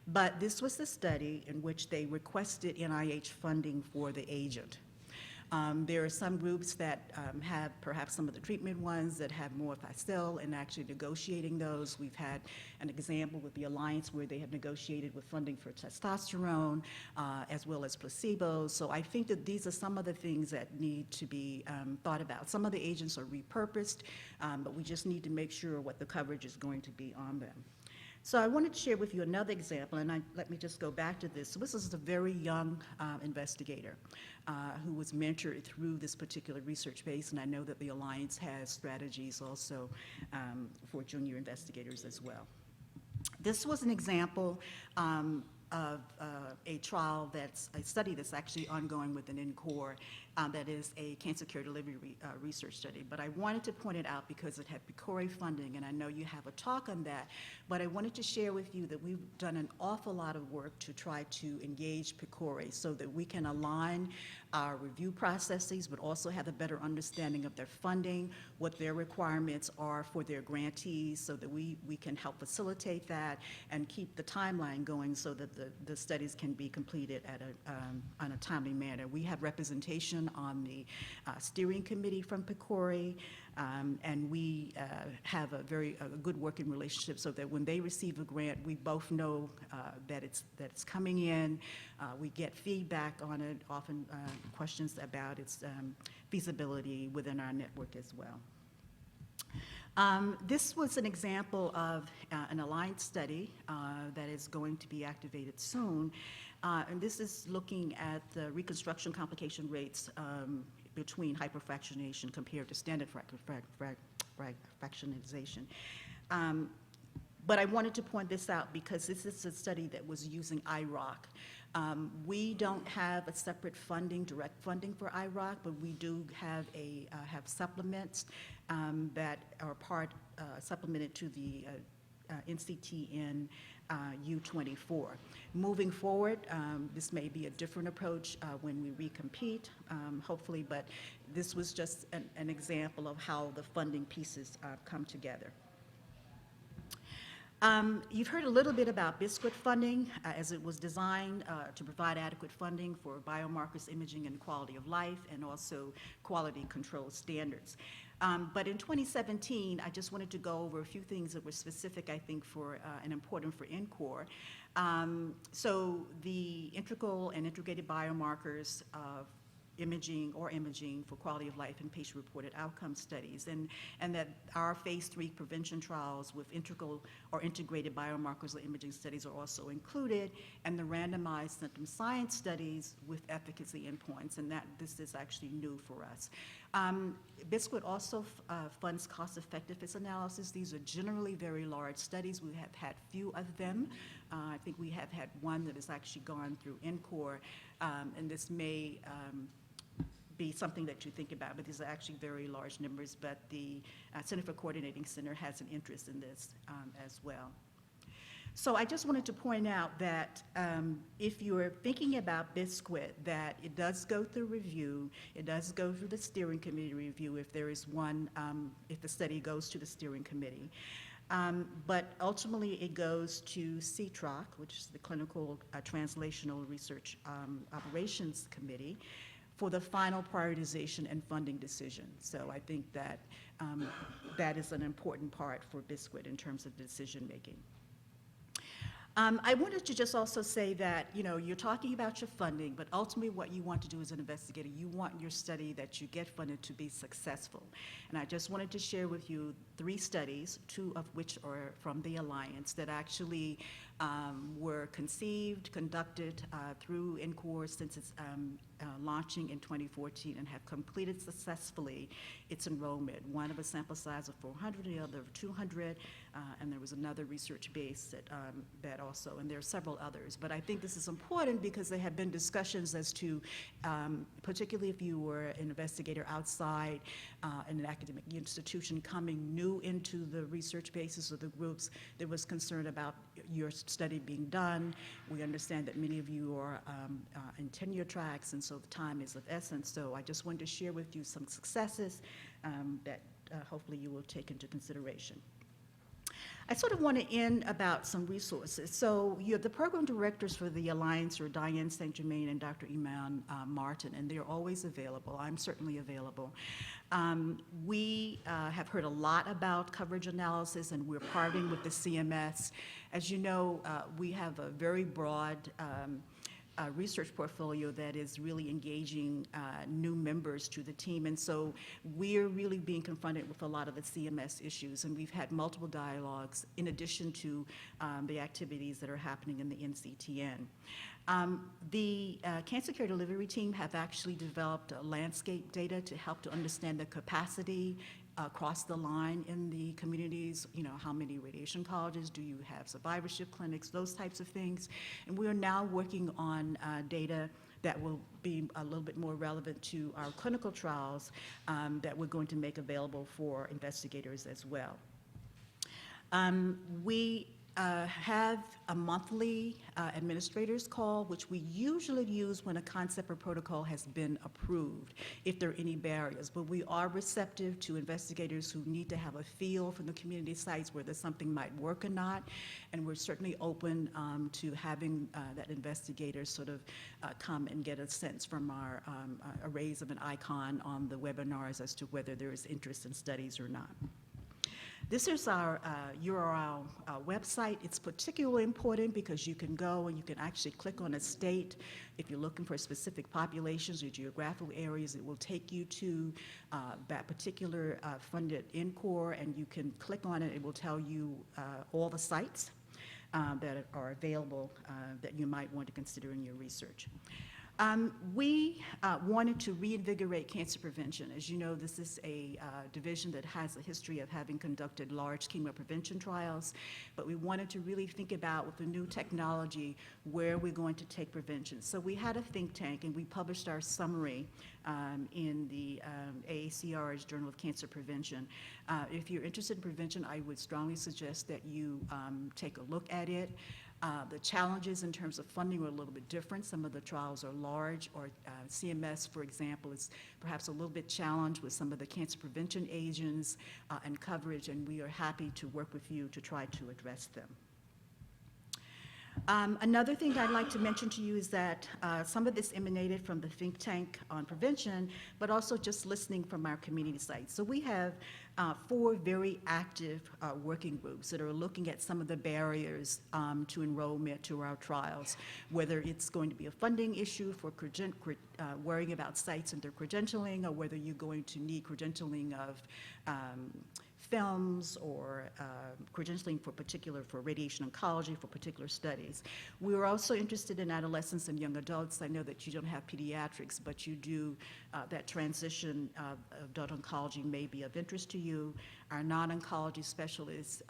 But this was the study in which they requested NIH funding for the agent. There are some groups that have perhaps some of the treatment ones that have more facile and actually negotiating those. We've had an example with the Alliance where they have negotiated with funding for testosterone as well as placebos. So I think that these are some of the things that need to be thought about. Some of the agents are repurposed, but we just need to make sure what the coverage is going to be on them. So I wanted to share with you another example, and let me just go back to this. So this is a very young investigator who was mentored through this particular research base, and I know that the Alliance has strategies also for junior investigators as well. This was an example of a trial a study that's actually ongoing within NCORP that is a cancer care delivery research study. But I wanted to point it out because it had PCORI funding, and I know you have a talk on that, but I wanted to share with you that we've done an awful lot of work to try to engage PCORI so that we can align our review processes, but also have a better understanding of their funding, what their requirements are for their grantees, so that we can help facilitate that and keep the timeline going so that the studies can be completed on a timely manner. We have representation on the steering committee from PCORI, and we have a very good working relationship so that when they receive a grant, we both know that it's coming in. We get feedback on it, often questions about its feasibility within our network as well. This was an example of an Alliance study that is going to be activated soon. And this is looking at the reconstruction complication rates between hyperfractionation compared to standard fractionization. But I wanted to point this out because this is a study that was using IROC. We don't have a separate funding, direct funding for IROC, but we do have have supplements that are supplemented to the NCTN U24. Moving forward, this may be a different approach when we recompete, hopefully, but this was just an example of how the funding pieces come together. You've heard a little bit about BISQUIT funding as it was designed to provide adequate funding for biomarkers, imaging, and quality of life, and also quality control standards. But in 2017, I just wanted to go over a few things that were specific, I think, for and important for NCORP. So the integral and integrated biomarkers of imaging for quality of life and patient-reported outcome studies, and that our phase 3 prevention trials with integral or integrated biomarkers or imaging studies are also included, and the randomized symptom science studies with efficacy endpoints, and that this is actually new for us. BISQUIT also funds cost-effectiveness analysis. These are generally very large studies. We have had few of them. I think we have had one that has actually gone through NCORP, and this may be something that you think about, but these are actually very large numbers, but the Center for Coordinating Center has an interest in this as well. So I just wanted to point out that if you're thinking about BISQUIT, that it does go through review, it does go through the steering committee review if there is one, if the study goes to the steering committee. But ultimately it goes to CTROC, which is the Clinical Translational Research Operations Committee, for the final prioritization and funding decision. So I think that that is an important part for BISQUIT in terms of decision making. I wanted to just also say that, you know, you're talking about your funding, but ultimately what you want to do as an investigator, you want your study that you get funded to be successful. And I just wanted to share with you 3 studies, 2 of which are from the Alliance, that actually were conceived, conducted through NCORP since its launching in 2014 and have completed successfully its enrollment. One of a sample size of 400, the other of 200, and there was another research base that also, and there are several others. But I think this is important because there have been discussions as to, particularly if you were an investigator outside an academic institution coming new into the research bases or the groups, there was concern about your study being done. We understand that many of you are in tenure tracks, and so the time is of essence. So I just wanted to share with you some successes that hopefully you will take into consideration. I sort of want to end about some resources. So you have the program directors for the Alliance are Diane St. Germain and Dr. Iman Martin, and they're always available. I'm certainly available. We have heard a lot about coverage analysis, and we're partnering with the CMS. As you know, we have a very broad research portfolio that is really engaging new members to the team, and so we're really being confronted with a lot of the CMS issues, and we've had multiple dialogues in addition to the activities that are happening in the NCTN. The Cancer Care Delivery team have actually developed landscape data to help to understand the capacity across the line in the communities, you know, how many radiation colleges, do you have survivorship clinics, those types of things. And we are now working on data that will be a little bit more relevant to our clinical trials that we're going to make available for investigators as well. We have a monthly administrators call, which we usually use when a concept or protocol has been approved, if there are any barriers. But we are receptive to investigators who need to have a feel from the community sites whether something might work or not. And we're certainly open to having that investigator sort of come and get a sense from our arrays of an icon on the webinars as to whether there is interest in studies or not. This is our URL website. It's particularly important because you can go and you can actually click on a state. If you're looking for specific populations or geographical areas, it will take you to that particular funded NCORP, and you can click on it. It will tell you all the sites that are available that you might want to consider in your research. We wanted to reinvigorate cancer prevention. As you know, this is a division that has a history of having conducted large chemo prevention trials, but we wanted to really think about, with the new technology, where we're going to take prevention. So we had a think tank, and we published our summary in the AACR's Journal of Cancer Prevention. If you're interested in prevention, I would strongly suggest that you take a look at it. The challenges in terms of funding are a little bit different. Some of the trials are large, or CMS, for example, is perhaps a little bit challenged with some of the cancer prevention agents and coverage, and we are happy to work with you to try to address them. Another thing I'd like to mention to you is that some of this emanated from the think tank on prevention, but also just listening from our community sites. So we have 4 very active working groups that are looking at some of the barriers to enrollment to our trials, whether it's going to be a funding issue for worrying about sites and their credentialing, or whether you're going to need credentialing of films, or credentialing for radiation oncology, for particular studies. We were also interested in adolescents and young adults. I know that you don't have pediatrics, but you do, that transition of adult oncology may be of interest to you. Our non-oncology specialist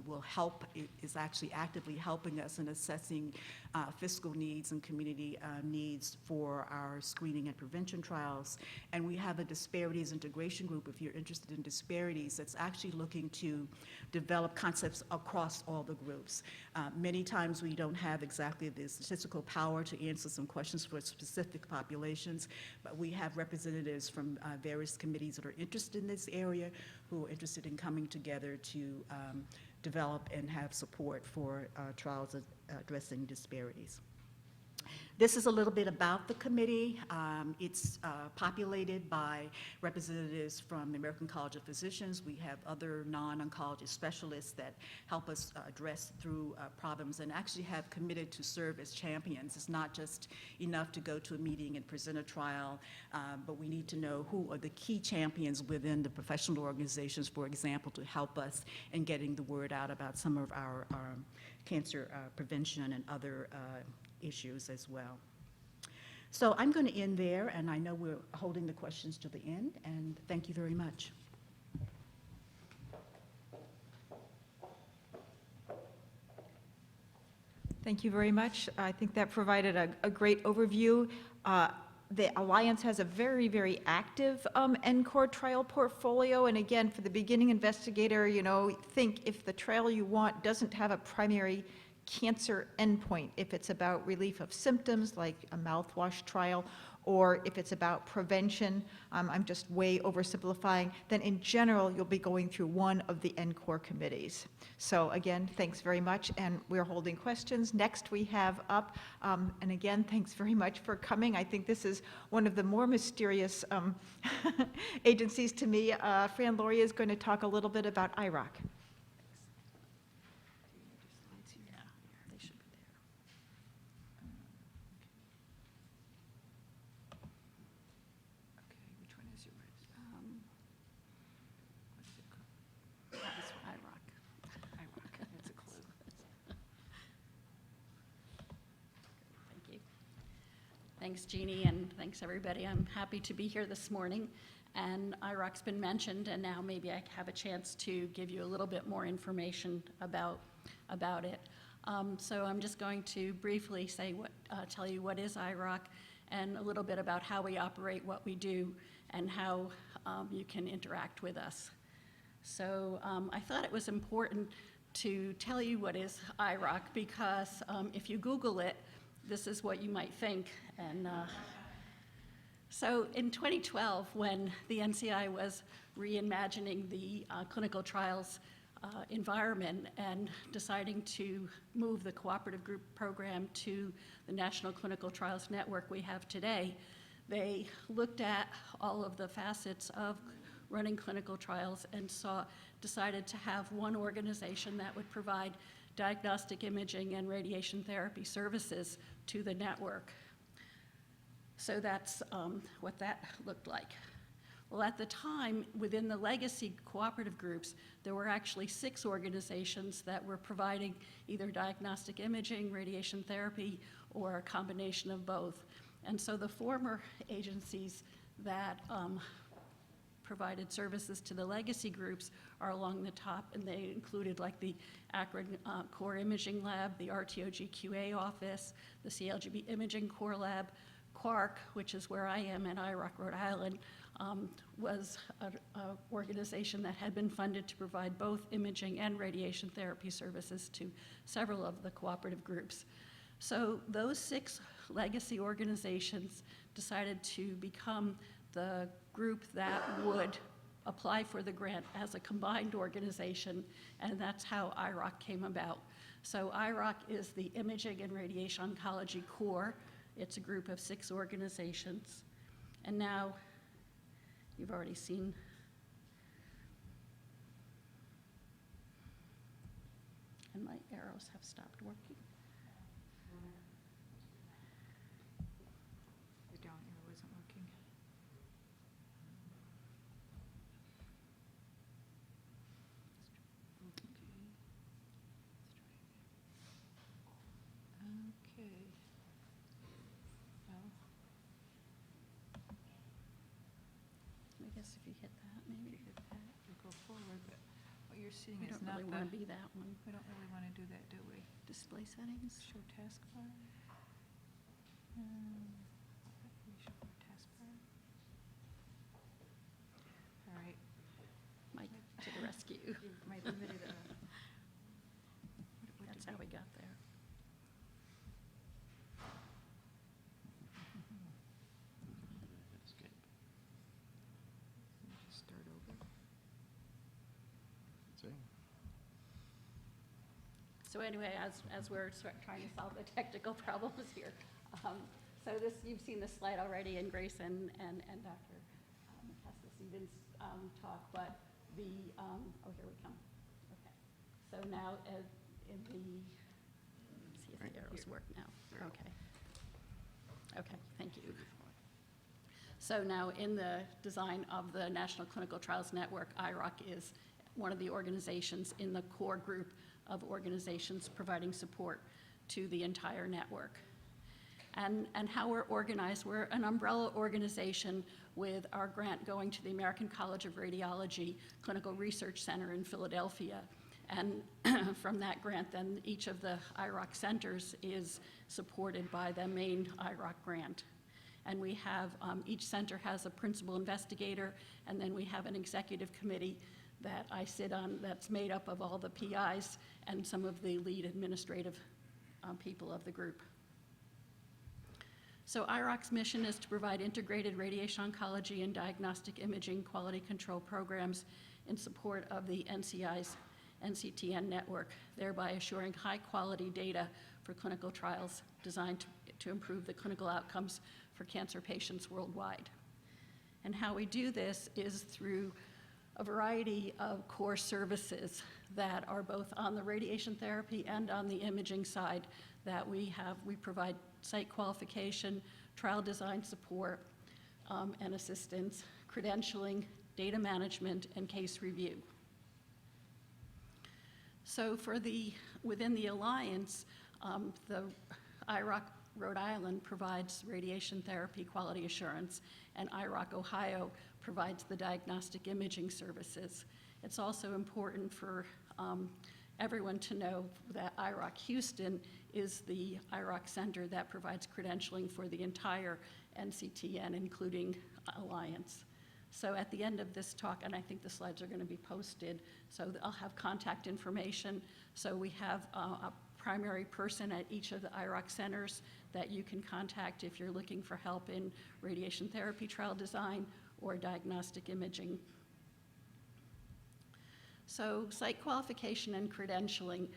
will help, is actually actively helping us in assessing fiscal needs and community needs for our screening and prevention trials. And we have a disparities integration group, if you're interested in disparities, that's actually looking to develop concepts across all the groups. Many times we don't have exactly the statistical power to answer some questions for specific populations, but we have representatives from various committees that are interested in this area, who are interested in coming together to develop and have support for trials addressing disparities. This is a little bit about the committee. It's populated by representatives from the American College of Physicians. We have other non-oncology specialists that help us address through problems, and actually have committed to serve as champions. It's not just enough to go to a meeting and present a trial, but we need to know who are the key champions within the professional organizations, for example, to help us in getting the word out about some of our cancer prevention and other issues as well. So I'm going to end there, and I know we're holding the questions to the end, and thank you very much. Thank you very much. I think that provided a great overview. The Alliance has a very, very active NCORP trial portfolio, and again, for the beginning investigator, you know, think if the trial you want doesn't have a primary cancer endpoint, if it's about relief of symptoms like a mouthwash trial, or if it's about prevention, I'm just way oversimplifying, then in general you'll be going through one of the NCORP committees. So again, thanks very much, and we're holding questions. Next we have up, and again, thanks very much for coming. I think this is one of the more mysterious agencies to me. Fran, Laurie is going to talk a little bit about IROC. Thanks, Jeannie, and thanks, everybody. I'm happy to be here this morning, and IROC's been mentioned, and now maybe I have a chance to give you a little bit more information about it. So I'm just going to briefly tell you what is IROC, and a little bit about how we operate, what we do, and how you can interact with us. So I thought it was important to tell you what is IROC, because if you Google it, this is what you might think. And so in 2012, when the NCI was reimagining the clinical trials environment and deciding to move the cooperative group program to the National Clinical Trials Network we have today, they looked at all of the facets of running clinical trials and decided to have one organization that would provide diagnostic imaging and radiation therapy services to the network. So that's what that looked like. Well, at the time, within the legacy cooperative groups, there were actually 6 organizations that were providing either diagnostic imaging, radiation therapy, or a combination of both. And so the former agencies that provided services to the legacy groups are along the top, and they included like the Akron Core Imaging Lab, the RTOG-QA office, the CLGB Imaging Core Lab, QARC, which is where I am at IROC, Rhode Island, was an organization that had been funded to provide both imaging and radiation therapy services to several of the cooperative groups. So those 6 legacy organizations decided to become the group that would apply for the grant as a combined organization, and that's how IROC came about. So IROC is the Imaging and Radiation Oncology Core. It's a group of 6 organizations. And now, you've already seen, and my arrows have stopped working. The down arrow isn't working. Okay. Well, I guess if you hit that, maybe. hit that, we go forward, but what you're seeing We is don't not really the, want to be that one. we don't really want to do that, do we? Display settings? Show taskbar. We show taskbar. All right. Mike to the rescue. My limited, That's how we got there. just start over. So anyway, as we're trying to solve the technical problems here, so this, you've seen this slide already in Grace and Dr. McCaskill-Stevens talk, but the, oh, here we come. Okay. So now in the, let's see if the arrows work now. Okay. Okay, thank you. So now in the design of the National Clinical Trials Network, IROC is one of the organizations in the core group of organizations providing support to the entire network. And how we're organized, we're an umbrella organization with our grant going to the American College of Radiology Clinical Research Center in Philadelphia. And from that grant, then each of the IROC centers is supported by the main IROC grant. And we have, each center has a principal investigator, and then we have an executive committee that I sit on that's made up of all the PIs and some of the lead administrative people of the group. So IROC's mission is to provide integrated radiation oncology and diagnostic imaging quality control programs in support of the NCI's NCTN network, thereby assuring high-quality data for clinical trials designed to improve the clinical outcomes for cancer patients worldwide. And how we do this is through a variety of core services that are both on the radiation therapy and on the imaging side that we have. We provide site qualification, trial design support, and assistance, credentialing, data management, and case review. So within the Alliance, the IROC Rhode Island provides radiation therapy quality assurance, and IROC Ohio provides the diagnostic imaging services. It's also important for everyone to know that IROC Houston is the IROC center that provides credentialing for the entire NCTN, including Alliance. So at the end of this talk, and I think the slides are going to be posted, so I'll have contact information. So we have a primary person at each of the IROC centers that you can contact if you're looking for help in radiation therapy trial design or diagnostic imaging. So site qualification and credentialing,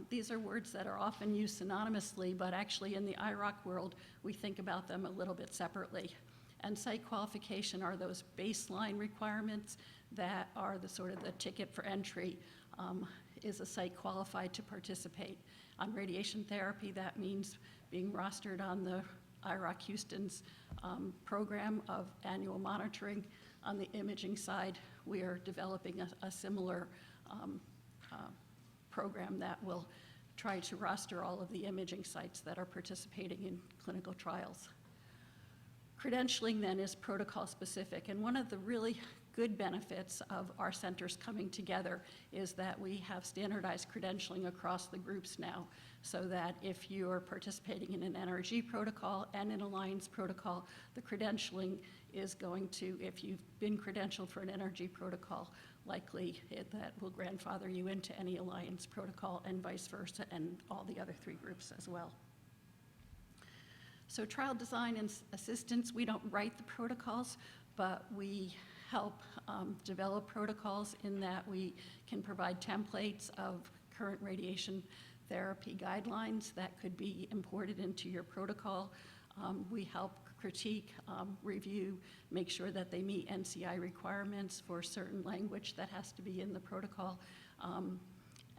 these are words that are often used synonymously, but actually in the IROC world, we think about them a little bit separately. And site qualification are those baseline requirements that are the sort of the ticket for entry. Is a site qualified to participate? On radiation therapy, that means being rostered on the IROC Houston's program of annual monitoring. On the imaging side, we are developing a similar program that will try to roster all of the imaging sites that are participating in clinical trials. Credentialing then is protocol specific, and one of the really good benefits of our centers coming together is that we have standardized credentialing across the groups now, so that if you're participating in an NRG protocol and an Alliance protocol, the credentialing is going to, if you've been credentialed for an NRG protocol, likely that will grandfather you into any Alliance protocol and vice versa, and all the other 3 groups as well. So trial design and assistance, we don't write the protocols, but we help develop protocols in that we can provide templates of current radiation therapy guidelines that could be imported into your protocol. We help critique, review, make sure that they meet NCI requirements for certain language that has to be in the protocol,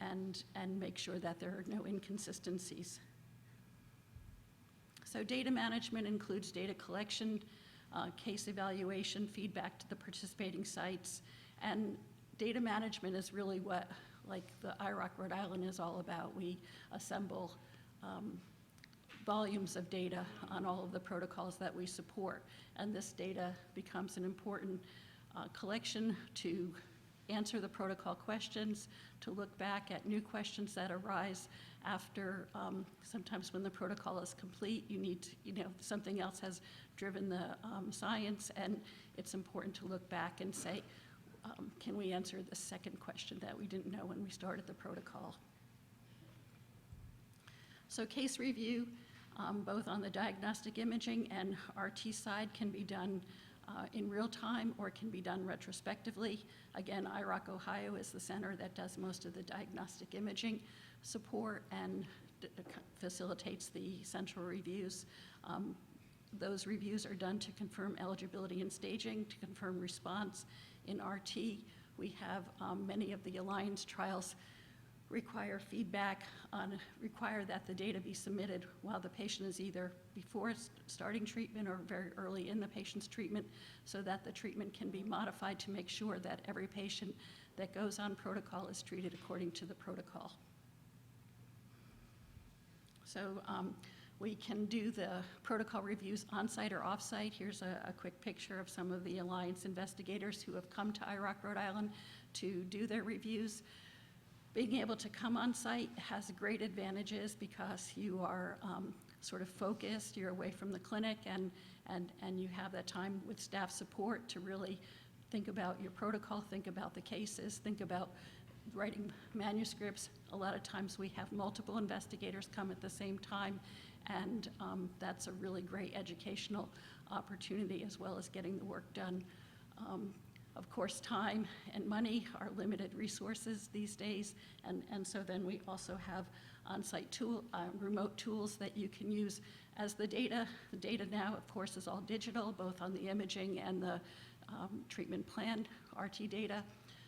and make sure that there are no inconsistencies. So data management includes data collection, case evaluation, feedback to the participating sites, and data management is really what, like the IROC Rhode Island is all about. We assemble volumes of data on all of the protocols that we support, and this data becomes an important collection to answer the protocol questions, to look back at new questions that arise after, sometimes when the protocol is complete, you need to, something else has driven the science, and it's important to look back and say, can we answer the second question that we didn't know when we started the protocol? So case review, both on the diagnostic imaging and RT side, can be done in real time or can be done retrospectively. Again, IROC Ohio is the center that does most of the diagnostic imaging support and facilitates the central reviews. Those reviews are done to confirm eligibility and staging, to confirm response. In RT, we have many of the Alliance trials require feedback require that the data be submitted while the patient is either before starting treatment or very early in the patient's treatment, so that the treatment can be modified to make sure that every patient that goes on protocol is treated according to the protocol. So we can do the protocol reviews on-site or off-site. Here's a quick picture of some of the Alliance investigators who have come to IROC Rhode Island to do their reviews. Being able to come on site has great advantages because you are sort of focused, you're away from the clinic, and you have that time with staff support to really think about your protocol, think about the cases, think about writing manuscripts. A lot of times we have multiple investigators come at the same time, and that's a really great educational opportunity as well as getting the work done. Of course, time and money are limited resources these days, and so then we also have on-site remote tools that you can use as the data. The data now, of course, is all digital, both on the imaging and the treatment plan RT data.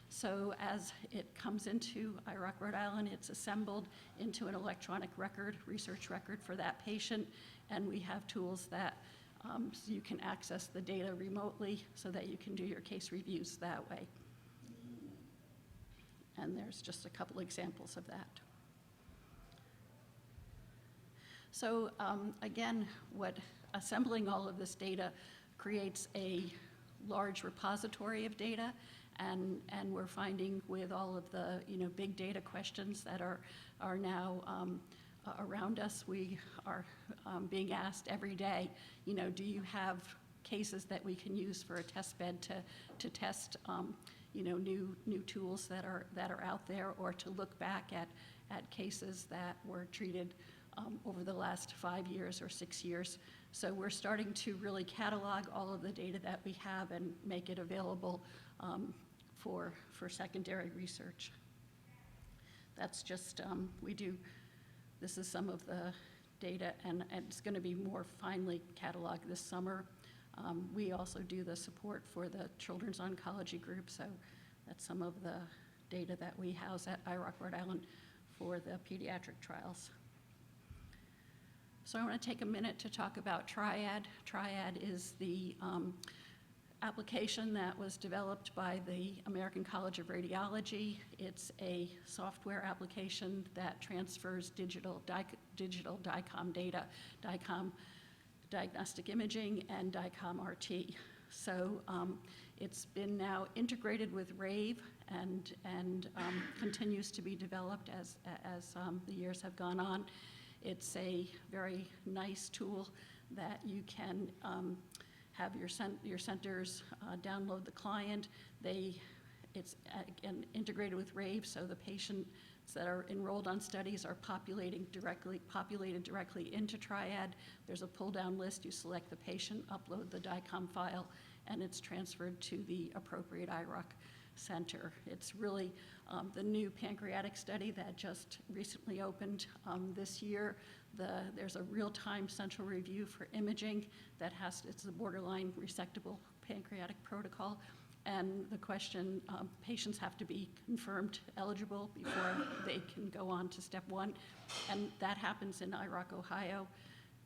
So as it comes into IROC Rhode Island, it's assembled into an electronic record, research record for that patient, and we have tools that so you can access the data remotely so that you can do your case reviews that way. And there's just a couple examples of that. So again, assembling all of this data creates a large repository of data, and we're finding with all of the big data questions that are now around us, we are being asked every day, do you have cases that we can use for a test bed to test, new tools that are out there, or to look back at cases that were treated over the last 5 years or 6 years. So we're starting to really catalog all of the data that we have and make it available for secondary research. That's just, this is some of the data, and it's going to be more finely cataloged this summer. We also do the support for the Children's Oncology group, so that's some of the data that we house at IROC Rhode Island for the pediatric trials. So I want to take a minute to talk about Triad. Triad is the application that was developed by the American College of Radiology. It's a software application that transfers digital DICOM data. DICOM diagnostic imaging, and DICOM-RT. So it's been now integrated with RAVE and continues to be developed as the years have gone on. It's a very nice tool that you can have your centers download the client. It's again integrated with RAVE, so the patients that are enrolled on studies are populated directly into Triad. There's a pull-down list. You select the patient, upload the DICOM file, and it's transferred to the appropriate IROC center. It's really the new pancreatic study that just recently opened this year. There's a real-time central review for imaging that it's a borderline resectable pancreatic protocol. And the question, patients have to be confirmed eligible before they can go on to step 1. And that happens in IROC, Ohio.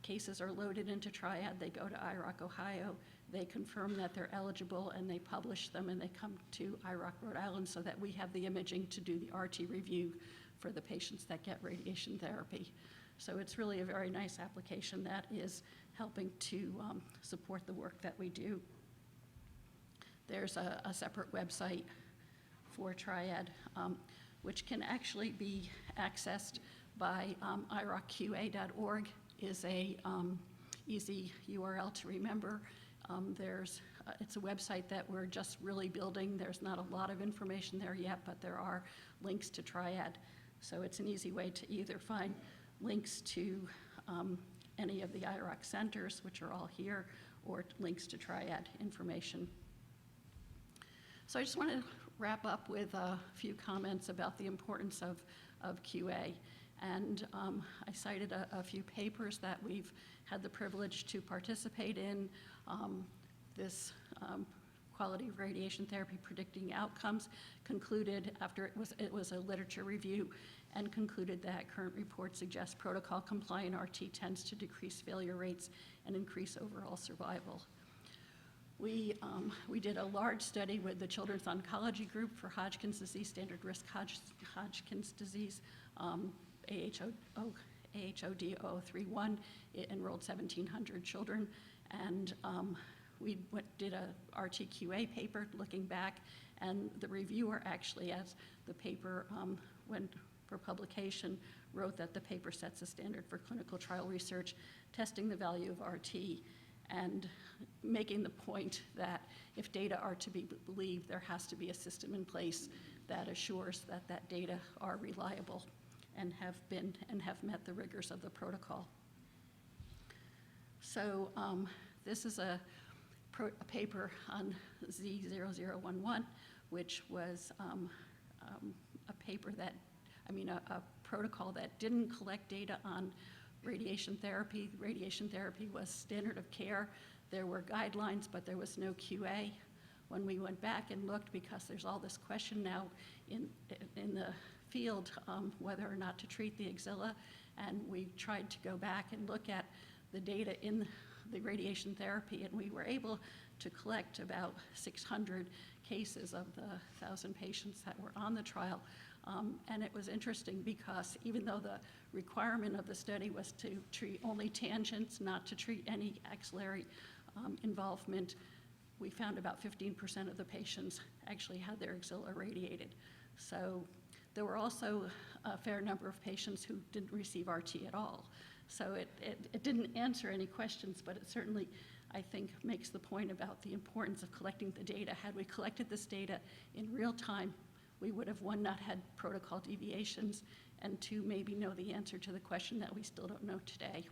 Cases are loaded into Triad. They go to IROC, Ohio. They confirm that they're eligible, and they publish them, and they come to IROC, Rhode Island, so that we have the imaging to do the RT review for the patients that get radiation therapy. So it's really a very nice application that is helping to support the work that we do. There's a separate website for Triad, which can actually be accessed by irocqa.org. Is a easy URL to remember. It's a website that we're just really building. There's not a lot of information there yet, but there are links to Triad. So it's an easy way to either find links to any of the IROC centers, which are all here, or links to Triad information. So I just want to wrap up with a few comments about the importance of QA. And I cited a few papers that we've had the privilege to participate in. This quality of radiation therapy predicting outcomes concluded after it was a literature review, and concluded that current reports suggest protocol compliant RT tends to decrease failure rates and increase overall survival. We did a large study with the Children's Oncology Group for Hodgkin's disease, standard risk Hodgkin's disease, AHOD 031. It enrolled 1,700 children, and we did a RTQA paper looking back, and the reviewer actually, as the paper went for publication, wrote that the paper sets a standard for clinical trial research, testing the value of RT, and making the point that if data are to be believed, there has to be a system in place that assures that that data are reliable and have met the rigors of the protocol. So this is a paper on Z0011, which was a paper that, a protocol that didn't collect data on radiation therapy. Radiation therapy was standard of care. There were guidelines, but there was no QA. When we went back and looked, because there's all this question now in the field whether or not to treat the axilla, and we tried to go back and look at the data in the radiation therapy, and we were able to collect about 600 cases of the 1,000 patients that were on the trial. And it was interesting because even though the requirement of the study was to treat only tangents, not to treat any axillary involvement, we found about 15% of the patients actually had their axilla radiated. So there were also a fair number of patients who didn't receive RT at all. So it didn't answer any questions, but it certainly, I think, makes the point about the importance of collecting the data. Had we collected this data in real time, we would have, 1, not had protocol deviations, and 2, maybe know the answer to the question that we still don't know today.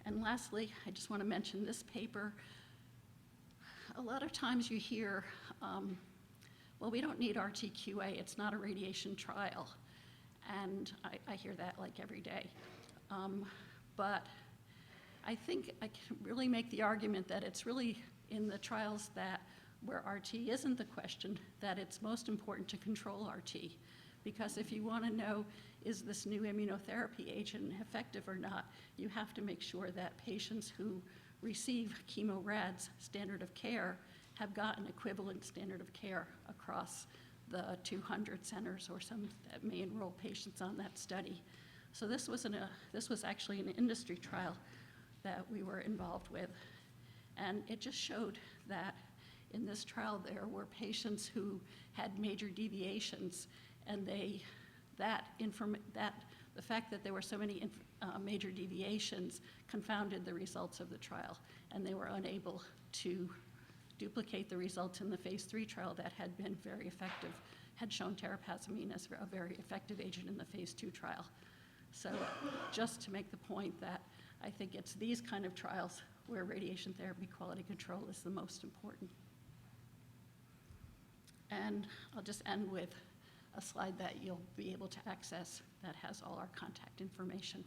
And lastly, I just want to mention this paper. A lot of times you hear, well, we don't need RTQA, it's not a radiation trial. And I hear that like every day. But I think I can really make the argument that it's really in the trials where RT isn't the question, that it's most important to control RT. Because if you want to know, is this new immunotherapy agent effective or not, you have to make sure that patients who receive chemo-rads standard of care have gotten equivalent standard of care across the 200 centers or some that may enroll patients on that study. So this was actually an industry trial. that we were involved with. And it just showed that in this trial there were patients who had major deviations, and the fact that there were so many major deviations confounded the results of the trial, and they were unable to duplicate the results in the phase 3 trial that had been very effective, had shown teripasamine as a very effective agent in the phase 2 trial. So just to make the point that I think it's these kind of trials where radiation therapy quality control is the most important. And I'll just end with a slide that you'll be able to access that has all our contact information.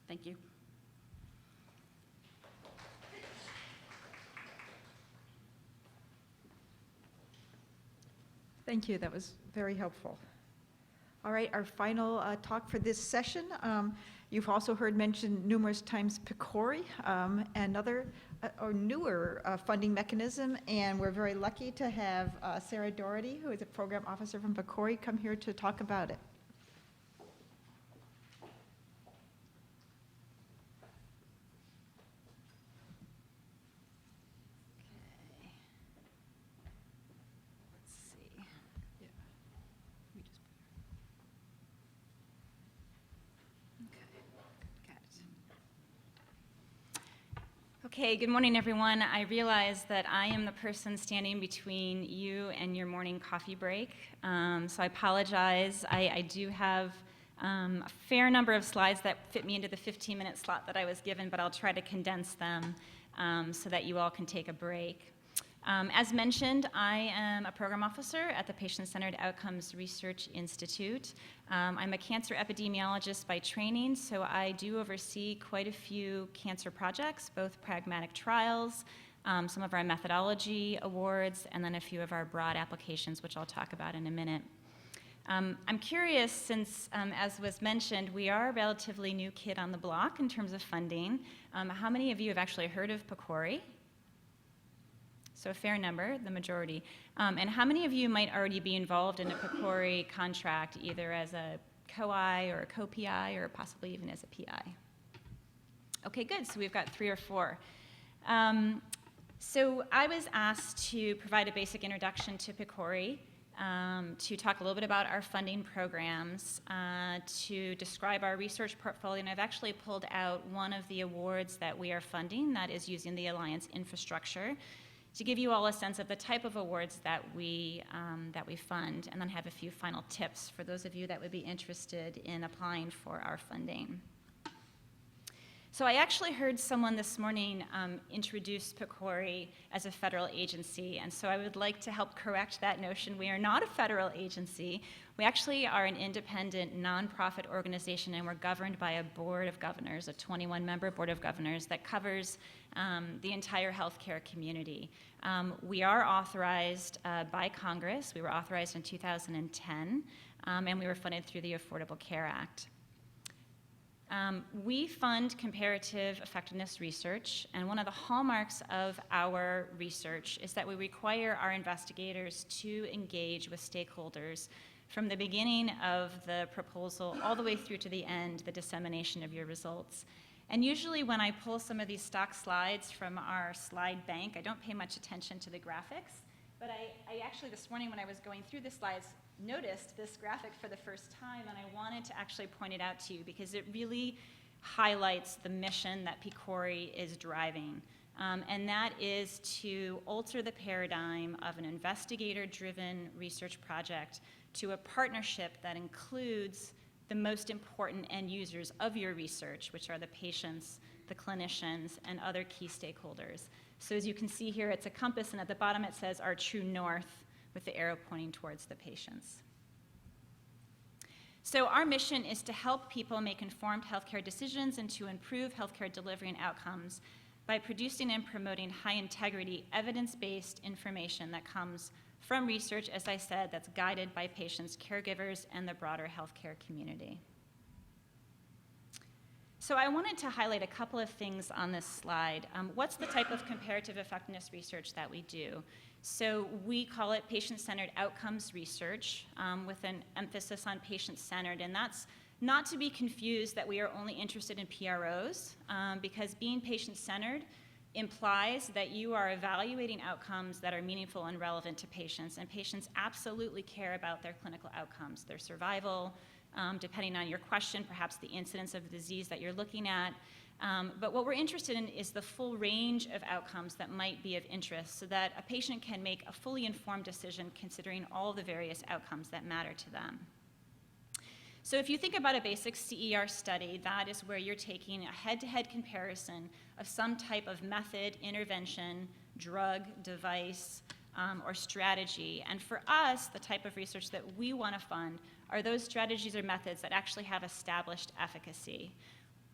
Thank you. Thank you, that was very helpful. All right, our final talk for this session. You've also heard mentioned numerous times PCORI, another or newer funding mechanism, and we're very lucky to have Sarah Daugherty, who is a program officer from PCORI, come here to talk about it. Okay, good morning, everyone. I realize that I am the person standing between you and your morning coffee break, so I apologize. I do have a fair number of slides that fit me into the 15-minute slot that I was given, but I'll try to condense them so that you all can take a break. As mentioned, I am a program officer at the Patient-Centered Outcomes Research Institute. I'm a cancer epidemiologist by training, so I do oversee quite a few cancer projects, both pragmatic trials, some of our methodology awards, and then a few of our broad applications, which I'll talk about in a minute. I'm curious, since, as was mentioned, we are a relatively new kid on the block in terms of funding. How many of you have actually heard of PCORI? So a fair number, the majority. And how many of you might already be involved in a PCORI contract, either as a co-I or a co-PI or possibly even as a PI? Okay, good, so we've got 3 or 4. So I was asked to provide a basic introduction to PCORI, to talk a little bit about our funding programs, to describe our research portfolio, and I've actually pulled out one of the awards that we are funding, that is using the Alliance infrastructure, to give you all a sense of the type of awards that we fund, and then have a few final tips for those of you that would be interested in applying for our funding. So I actually heard someone this morning introduce PCORI as a federal agency, and so I would like to help correct that notion. We are not a federal agency. We actually are an independent nonprofit organization, and we're governed by a board of governors, a 21-member board of governors that covers the entire healthcare community. We are authorized by Congress. We were authorized in 2010, and we were funded through the Affordable Care Act. We fund comparative effectiveness research, and one of the hallmarks of our research is that we require our investigators to engage with stakeholders from the beginning of the proposal all the way through to the end, the dissemination of your results. And usually when I pull some of these stock slides from our slide bank, I don't pay much attention to the graphics, but I actually this morning when I was going through the slides noticed this graphic for the first time, and I wanted to actually point it out to you because it really highlights the mission that PCORI is driving, and that is to alter the paradigm of an investigator-driven research project to a partnership that includes the most important end users of your research, which are the patients, the clinicians, and other key stakeholders. So as you can see here, it's a compass, and at the bottom it says our true north, with the arrow pointing towards the patients. So our mission is to help people make informed healthcare decisions and to improve healthcare delivery and outcomes by producing and promoting high-integrity, evidence-based information that comes from research, as I said, that's guided by patients, caregivers, and the broader healthcare community. So I wanted to highlight a couple of things on this slide. What's the type of comparative effectiveness research that we do? So we call it patient-centered outcomes research with an emphasis on patient-centered, and that's not to be confused that we are only interested in PROs, because being patient-centered implies that you are evaluating outcomes that are meaningful and relevant to patients, and patients absolutely care about their clinical outcomes, their survival, depending on your question, perhaps the incidence of the disease that you're looking at. But what we're interested in is the full range of outcomes that might be of interest so that a patient can make a fully informed decision considering all the various outcomes that matter to them. So if you think about a basic CER study, that is where you're taking a head-to-head comparison of some type of method, intervention, drug, device, or strategy. And for us, the type of research that we want to fund are those strategies or methods that actually have established efficacy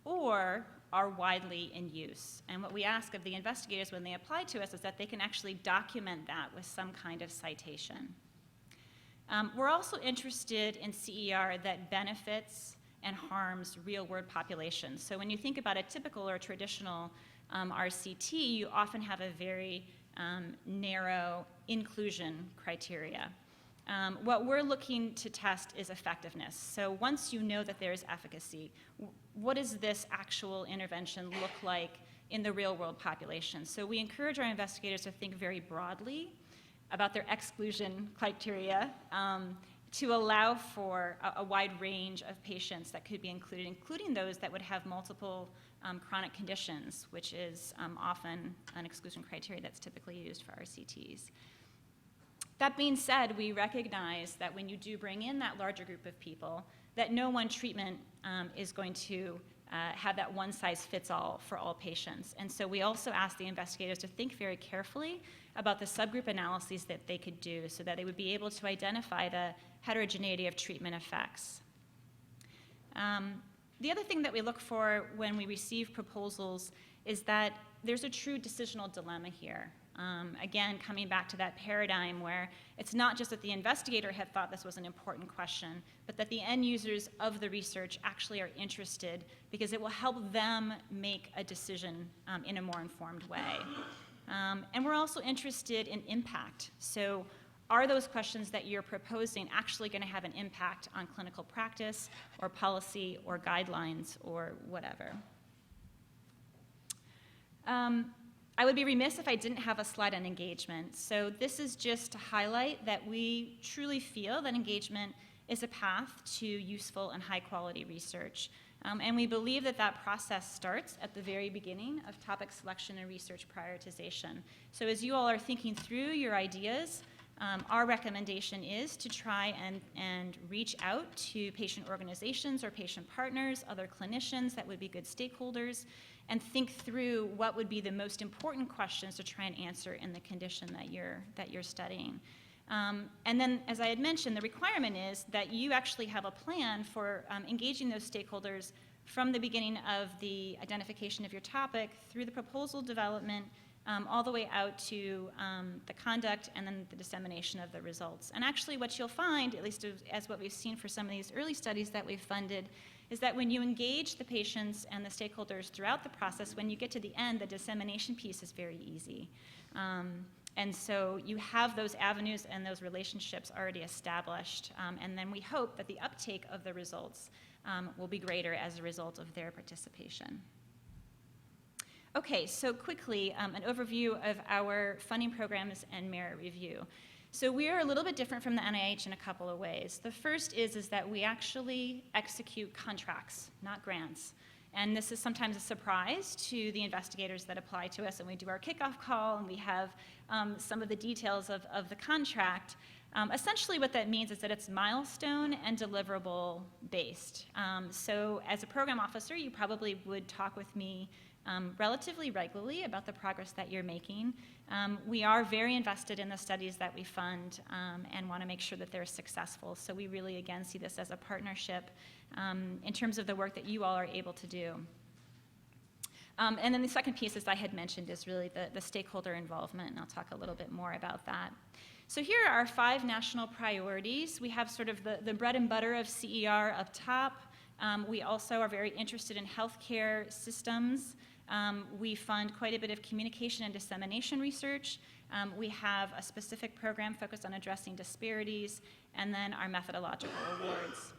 or are widely in use. And what we ask of the investigators when they apply to us is that they can actually document that with some kind of citation. We're also interested in CER that benefits and harms real-world populations. So when you think about a typical or traditional RCT, you often have a very narrow inclusion criteria. What we're looking to test is effectiveness. So once you know that there is efficacy, what does this actual intervention look like in the real-world population? So we encourage our investigators to think very broadly about their exclusion criteria to allow for a wide range of patients that could be included, including those that would have multiple chronic conditions, which is often an exclusion criteria that's typically used for RCTs. That being said, we recognize that when you do bring in that larger group of people, that no one treatment is going to have that one-size-fits-all for all patients. And so we also ask the investigators to think very carefully about the subgroup analyses that they could do so that they would be able to identify the heterogeneity of treatment effects. The other thing that we look for when we receive proposals is that there's a true decisional dilemma here. Again, coming back to that paradigm where it's not just that the investigator had thought this was an important question, but that the end users of the research actually are interested because it will help them make a decision in a more informed way. And we're also interested in impact. So are those questions that you're proposing actually going to have an impact on clinical practice or policy or guidelines or whatever? I would be remiss if I didn't have a slide on engagement. So this is just to highlight that we truly feel that engagement is a path to useful and high-quality research. And we believe that that process starts at the very beginning of topic selection and research prioritization. So as you all are thinking through your ideas, our recommendation is to try and reach out to patient organizations or patient partners, other clinicians that would be good stakeholders, and think through what would be the most important questions to try and answer in the condition that you're studying. And then, as I had mentioned, the requirement is that you actually have a plan for engaging those stakeholders from the beginning of the identification of your topic through the proposal development, all the way out to the conduct and then the dissemination of the results. And actually what you'll find, at least as what we've seen for some of these early studies that we've funded, is that when you engage the patients and the stakeholders throughout the process, when you get to the end, the dissemination piece is very easy. And so you have those avenues and those relationships already established, and then we hope that the uptake of the results will be greater as a result of their participation. Okay, so quickly, an overview of our funding programs and merit review. So we are a little bit different from the NIH in a couple of ways. The first is that we actually execute contracts, not grants. And this is sometimes a surprise to the investigators that apply to us, and we do our kickoff call, and we have some of the details of the contract. Essentially what that means is that it's milestone and deliverable based. So as a program officer, you probably would talk with me relatively regularly about the progress that you're making. We are very invested in the studies that we fund and want to make sure that they're successful. So we really, again, see this as a partnership in terms of the work that you all are able to do. And then the second piece, as I had mentioned, is really the stakeholder involvement, and I'll talk a little bit more about that. So here are our 5 national priorities. We have sort of the bread and butter of CER up top. We also are very interested in healthcare systems. We fund quite a bit of communication and dissemination research. We have a specific program focused on addressing disparities, and then our methodological awards.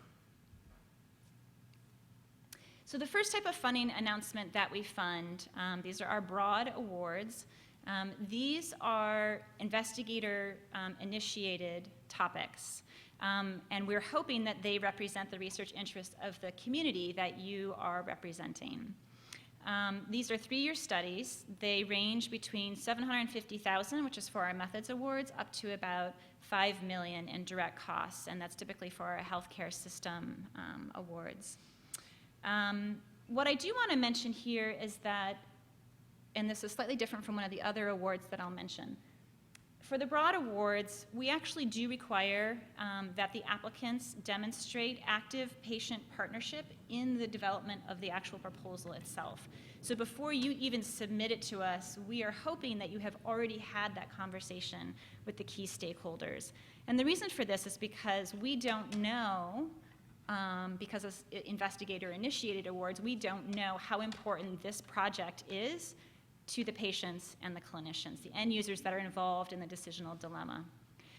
So the first type of funding announcement that we fund, these are our broad awards. These are investigator-initiated topics, and we're hoping that they represent the research interests of the community that you are representing. These are 3-year studies. They range between $750,000, which is for our methods awards, up to about $5 million in direct costs, and that's typically for our healthcare system awards. What I do want to mention here is that, and this is slightly different from one of the other awards that I'll mention, for the broad awards, we actually do require that the applicants demonstrate active patient partnership in the development of the actual proposal itself. So before you even submit it to us, we are hoping that you have already had that conversation with the key stakeholders. And the reason for this is because we don't know, because of investigator-initiated awards, we don't know how important this project is to the patients and the clinicians, the end users that are involved in the decisional dilemma.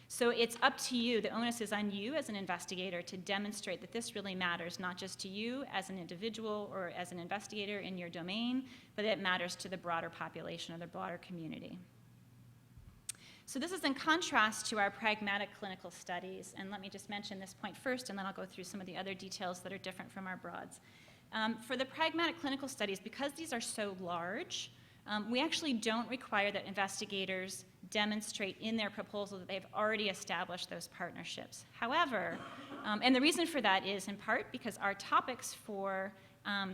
So it's up to you, the onus is on you as an investigator to demonstrate that this really matters, not just to you as an individual or as an investigator in your domain, but it matters to the broader population or the broader community. So this is in contrast to our pragmatic clinical studies, and let me just mention this point first, and then I'll go through some of the other details that are different from our broads. For the pragmatic clinical studies, because these are so large, we actually don't require that investigators demonstrate in their proposal that they've already established those partnerships. However, and the reason for that is in part because our topics for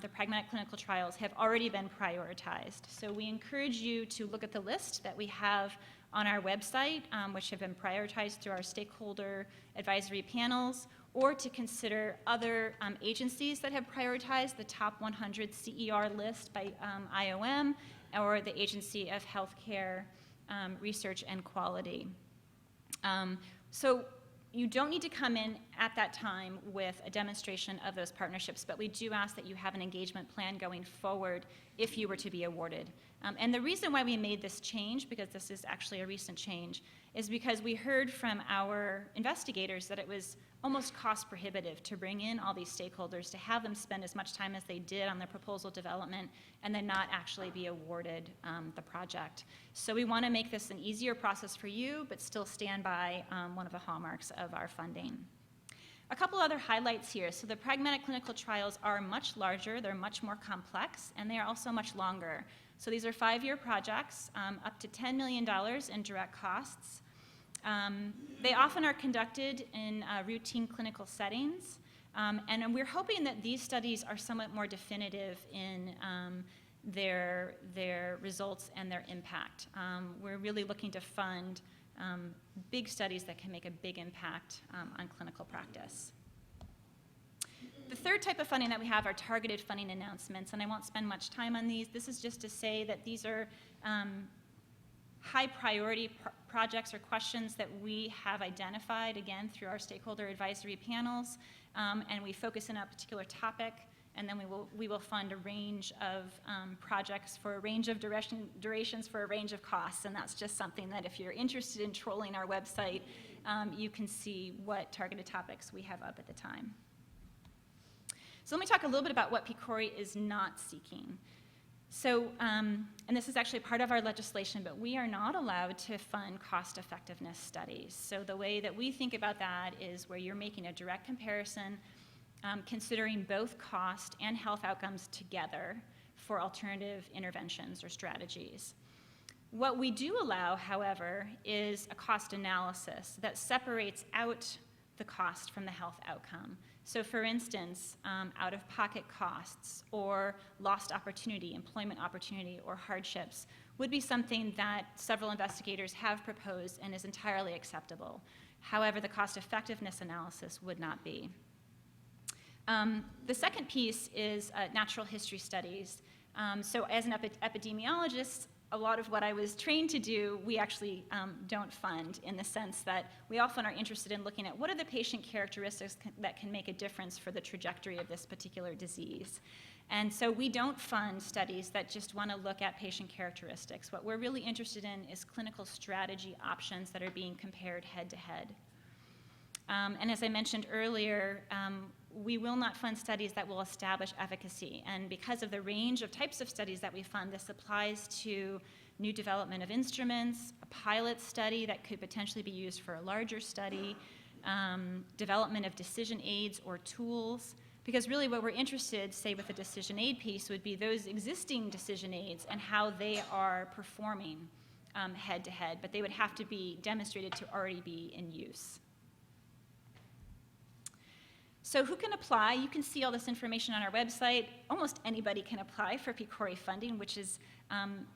the pragmatic clinical trials have already been prioritized. So we encourage you to look at the list that we have on our website, which have been prioritized through our stakeholder advisory panels, or to consider other agencies that have prioritized the top 100 CER list by IOM, or the Agency of Healthcare Research and Quality. So you don't need to come in at that time with a demonstration of those partnerships, but we do ask that you have an engagement plan going forward if you were to be awarded. And the reason why we made this change, because this is actually a recent change, is because we heard from our investigators that it was almost cost prohibitive to bring in all these stakeholders, to have them spend as much time as they did on the proposal development and then not actually be awarded the project. So we want to make this an easier process for you, but still stand by one of the hallmarks of our funding. A couple other highlights here. So the pragmatic clinical trials are much larger, they're much more complex, and they are also much longer. So these are 5-year projects, up to $10 million in direct costs. They often are conducted in routine clinical settings, and we're hoping that these studies are somewhat more definitive in their results and their impact. We're really looking to fund big studies that can make a big impact on clinical practice. The third type of funding that we have are targeted funding announcements, and I won't spend much time on these. This is just to say that these are high priority projects or questions that we have identified, again, through our stakeholder advisory panels, and we focus in on a particular topic, and then we will fund a range of projects for a range of durations for a range of costs, and that's just something that if you're interested in trolling our website, you can see what targeted topics we have up at the time. So let me talk a little bit about what PCORI is not seeking. So, and this is actually part of our legislation, but we are not allowed to fund cost effectiveness studies. So the way that we think about that is where you're making a direct comparison, considering both cost and health outcomes together for alternative interventions or strategies. What we do allow, however, is a cost analysis that separates out the cost from the health outcome. So for instance, out-of-pocket costs or lost opportunity, employment opportunity, or hardships would be something that several investigators have proposed and is entirely acceptable. However, the cost effectiveness analysis would not be. The second piece is natural history studies. So as an epidemiologist, a lot of what I was trained to do, we actually don't fund, in the sense that we often are interested in looking at what are the patient characteristics that can make a difference for the trajectory of this particular disease. And so we don't fund studies that just want to look at patient characteristics. What we're really interested in is clinical strategy options that are being compared head to head. And as I mentioned earlier, we will not fund studies that will establish efficacy. And because of the range of types of studies that we fund, this applies to new development of instruments, a pilot study that could potentially be used for a larger study, development of decision aids or tools. Because really what we're interested, say with the decision aid piece, would be those existing decision aids and how they are performing head to head, but they would have to be demonstrated to already be in use. So who can apply? You can see all this information on our website. Almost anybody can apply for PCORI funding, which is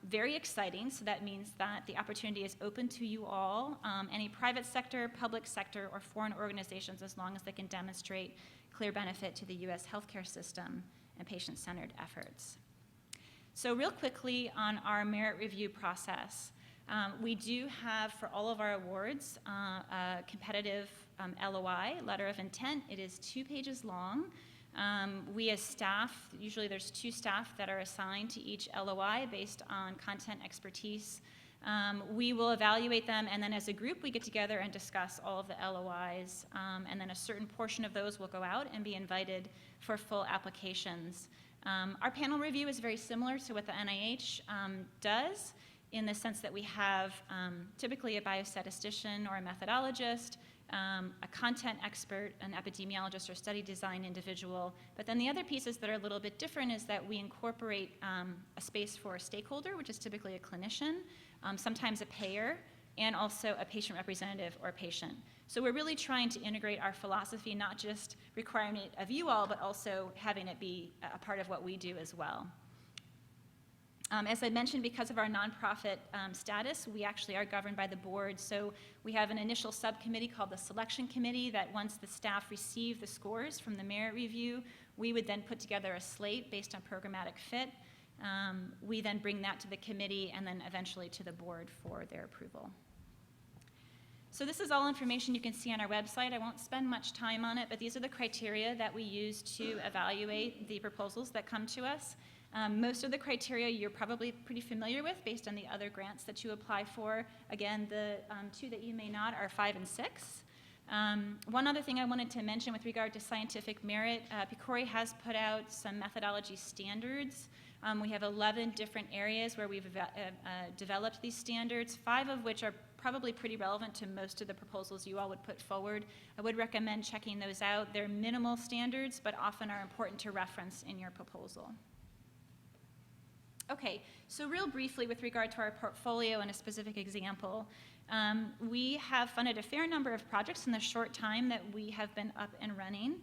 very exciting. So that means that the opportunity is open to you all, any private sector, public sector, or foreign organizations, as long as they can demonstrate clear benefit to the U.S. healthcare system and patient-centered efforts. So real quickly on our merit review process. We do have, for all of our awards, a competitive LOI, letter of intent. It is 2 pages long. We as staff, usually there's 2 staff that are assigned to each LOI based on content expertise. We will evaluate them, and then as a group, we get together and discuss all of the LOIs, and then a certain portion of those will go out and be invited for full applications. Our panel review is very similar to what the NIH does, in the sense that we have typically a biostatistician or a methodologist, a content expert, an epidemiologist or study design individual. But then the other pieces that are a little bit different is that we incorporate a space for a stakeholder, which is typically a clinician, sometimes a payer, and also a patient representative or patient. So we're really trying to integrate our philosophy, not just requiring it of you all, but also having it be a part of what we do as well. As I mentioned, because of our nonprofit status, we actually are governed by the board. So we have an initial subcommittee called the Selection Committee that once the staff receive the scores from the merit review, we would then put together a slate based on programmatic fit. We then bring that to the committee and then eventually to the board for their approval. So this is all information you can see on our website. I won't spend much time on it, but these are the criteria that we use to evaluate the proposals that come to us. Most of the criteria you're probably pretty familiar with based on the other grants that you apply for. Again, the 2 that you may not are 5 and 6. One other thing I wanted to mention with regard to scientific merit, PCORI has put out some methodology standards. We have 11 different areas where we've developed these standards, 5 of which are probably pretty relevant to most of the proposals you all would put forward. I would recommend checking those out. They're minimal standards, but often are important to reference in your proposal. Okay, so real briefly with regard to our portfolio and a specific example, we have funded a fair number of projects in the short time that we have been up and running.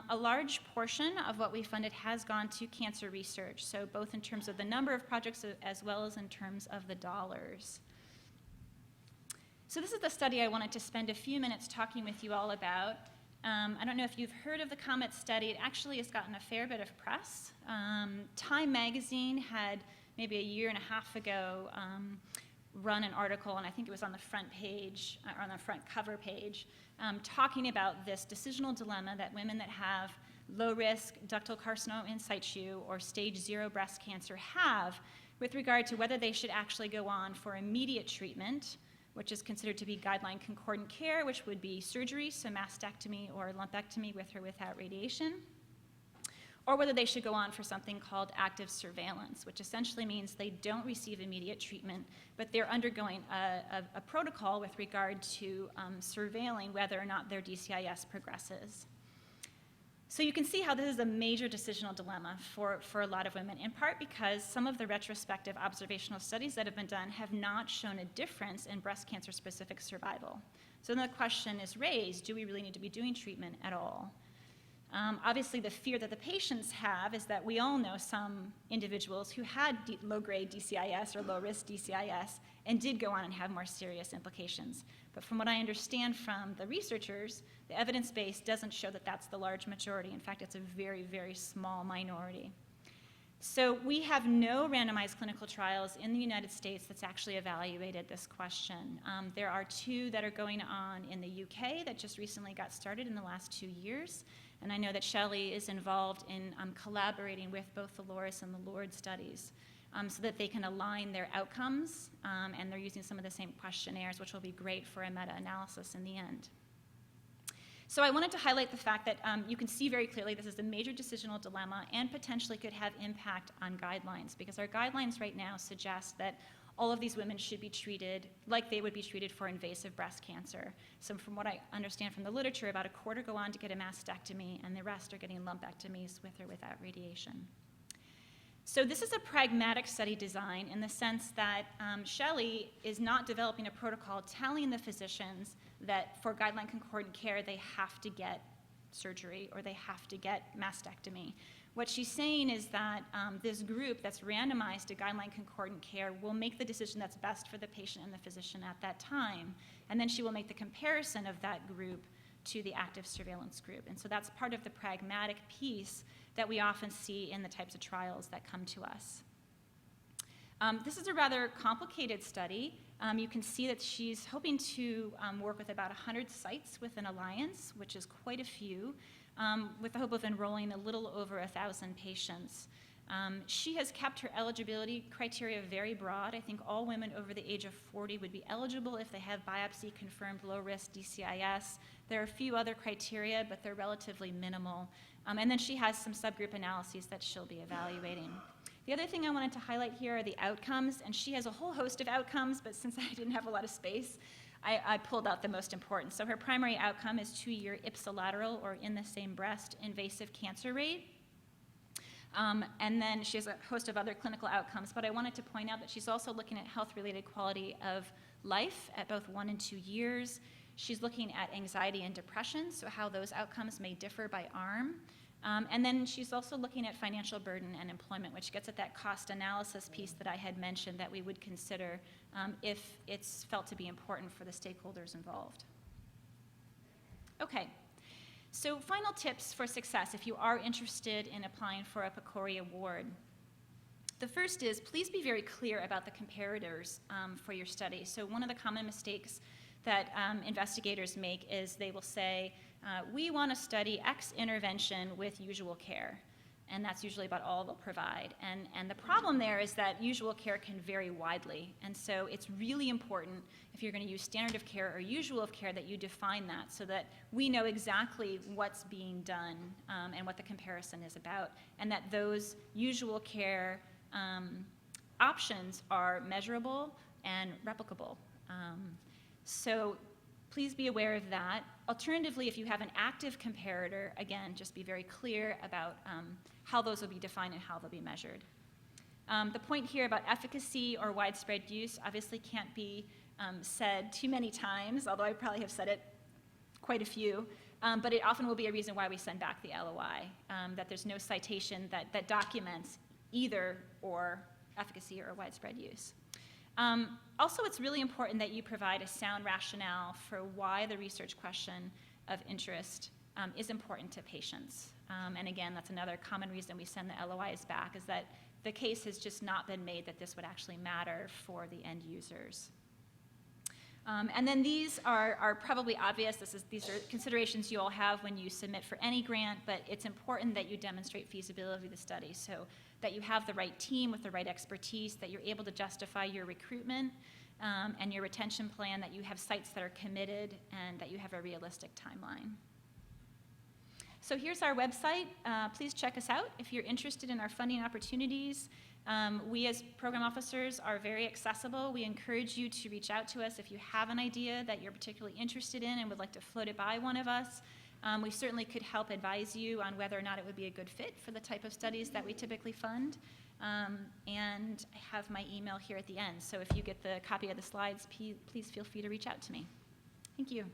A large portion of what we funded has gone to cancer research, so both in terms of the number of projects as well as in terms of the dollars. So this is the study I wanted to spend a few minutes talking with you all about. I don't know if you've heard of the COMET study. It actually has gotten a fair bit of press. Time magazine had maybe a year and a half ago run an article, and I think it was on the front page, or on the front cover page, talking about this decisional dilemma that women that have low-risk ductal carcinoma in situ or stage 0 breast cancer have with regard to whether they should actually go on for immediate treatment, which is considered to be guideline concordant care, which would be surgery, so mastectomy or lumpectomy with or without radiation, or whether they should go on for something called active surveillance, which essentially means they don't receive immediate treatment, but they're undergoing a protocol with regard to surveilling whether or not their DCIS progresses. So you can see how this is a major decisional dilemma for a lot of women, in part because some of the retrospective observational studies that have been done have not shown a difference in breast cancer-specific survival. So then the question is raised, do we really need to be doing treatment at all? Obviously, the fear that the patients have is that we all know some individuals who had low-grade DCIS or low-risk DCIS and did go on and have more serious implications. But from what I understand from the researchers, the evidence base doesn't show that that's the large majority. In fact, it's a very, very small minority. So we have no randomized clinical trials in the United States that's actually evaluated this question. There are 2 that are going on in the UK that just recently got started in the last 2 years. And I know that Shelley is involved in collaborating with both the Loris and the Lord studies so that they can align their outcomes, and they're using some of the same questionnaires, which will be great for a meta-analysis in the end. So I wanted to highlight the fact that you can see very clearly this is a major decisional dilemma and potentially could have impact on guidelines, because our guidelines right now suggest that all of these women should be treated like they would be treated for invasive breast cancer. So from what I understand from the literature, about a quarter go on to get a mastectomy, and the rest are getting lumpectomies with or without radiation. So this is a pragmatic study design in the sense that Shelley is not developing a protocol telling the physicians that for guideline concordant care they have to get surgery or they have to get mastectomy. What she's saying is that this group that's randomized to guideline concordant care will make the decision that's best for the patient and the physician at that time, and then she will make the comparison of that group to the active surveillance group. And so that's part of the pragmatic piece that we often see in the types of trials that come to us. This is a rather complicated study. You can see that she's hoping to work with about 100 sites with an alliance, which is quite a few, with the hope of enrolling a little over 1,000 patients. She has kept her eligibility criteria very broad. I think all women over the age of 40 would be eligible if they have biopsy-confirmed low-risk DCIS. There are a few other criteria, but they're relatively minimal. And then she has some subgroup analyses that she'll be evaluating. The other thing I wanted to highlight here are the outcomes, and she has a whole host of outcomes, but since I didn't have a lot of space, I pulled out the most important. So her primary outcome is 2-year ipsilateral, or in the same breast, invasive cancer rate. And then she has a host of other clinical outcomes, but I wanted to point out that she's also looking at health-related quality of life at both 1 and 2 years. She's looking at anxiety and depression, so how those outcomes may differ by arm. And then she's also looking at financial burden and employment, which gets at that cost analysis piece that I had mentioned that we would consider if it's felt to be important for the stakeholders involved. Okay, so final tips for success if you are interested in applying for a PCORI award. The first is, please be very clear about the comparators for your study. So one of the common mistakes that investigators make is they will say, we want to study X intervention with usual care, and that's usually about all they'll provide. And the problem there is that usual care can vary widely, and so it's really important if you're going to use standard of care or usual of care that you define that so that we know exactly what's being done and what the comparison is about, and that those usual care options are measurable and replicable. So please be aware of that. Alternatively, if you have an active comparator, again, just be very clear about how those will be defined and how they'll be measured. The point here about efficacy or widespread use obviously can't be said too many times, although I probably have said it quite a few, but it often will be a reason why we send back the LOI, that there's no citation that documents either or efficacy or widespread use. Also, it's really important that you provide a sound rationale for why the research question of interest is important to patients. And again, that's another common reason we send the LOIs back, is that the case has just not been made that this would actually matter for the end users. And then these are probably obvious. These are considerations you all have when you submit for any grant, but it's important that you demonstrate feasibility of the study, so that you have the right team with the right expertise, that you're able to justify your recruitment and your retention plan, that you have sites that are committed, and that you have a realistic timeline. So here's our website. Please check us out if you're interested in our funding opportunities. We as program officers are very accessible. We encourage you to reach out to us if you have an idea that you're particularly interested in and would like to float it by one of us. We certainly could help advise you on whether or not it would be a good fit for the type of studies that we typically fund. And I have my email here at the end, so if you get the copy of the slides, please feel free to reach out to me. Thank you.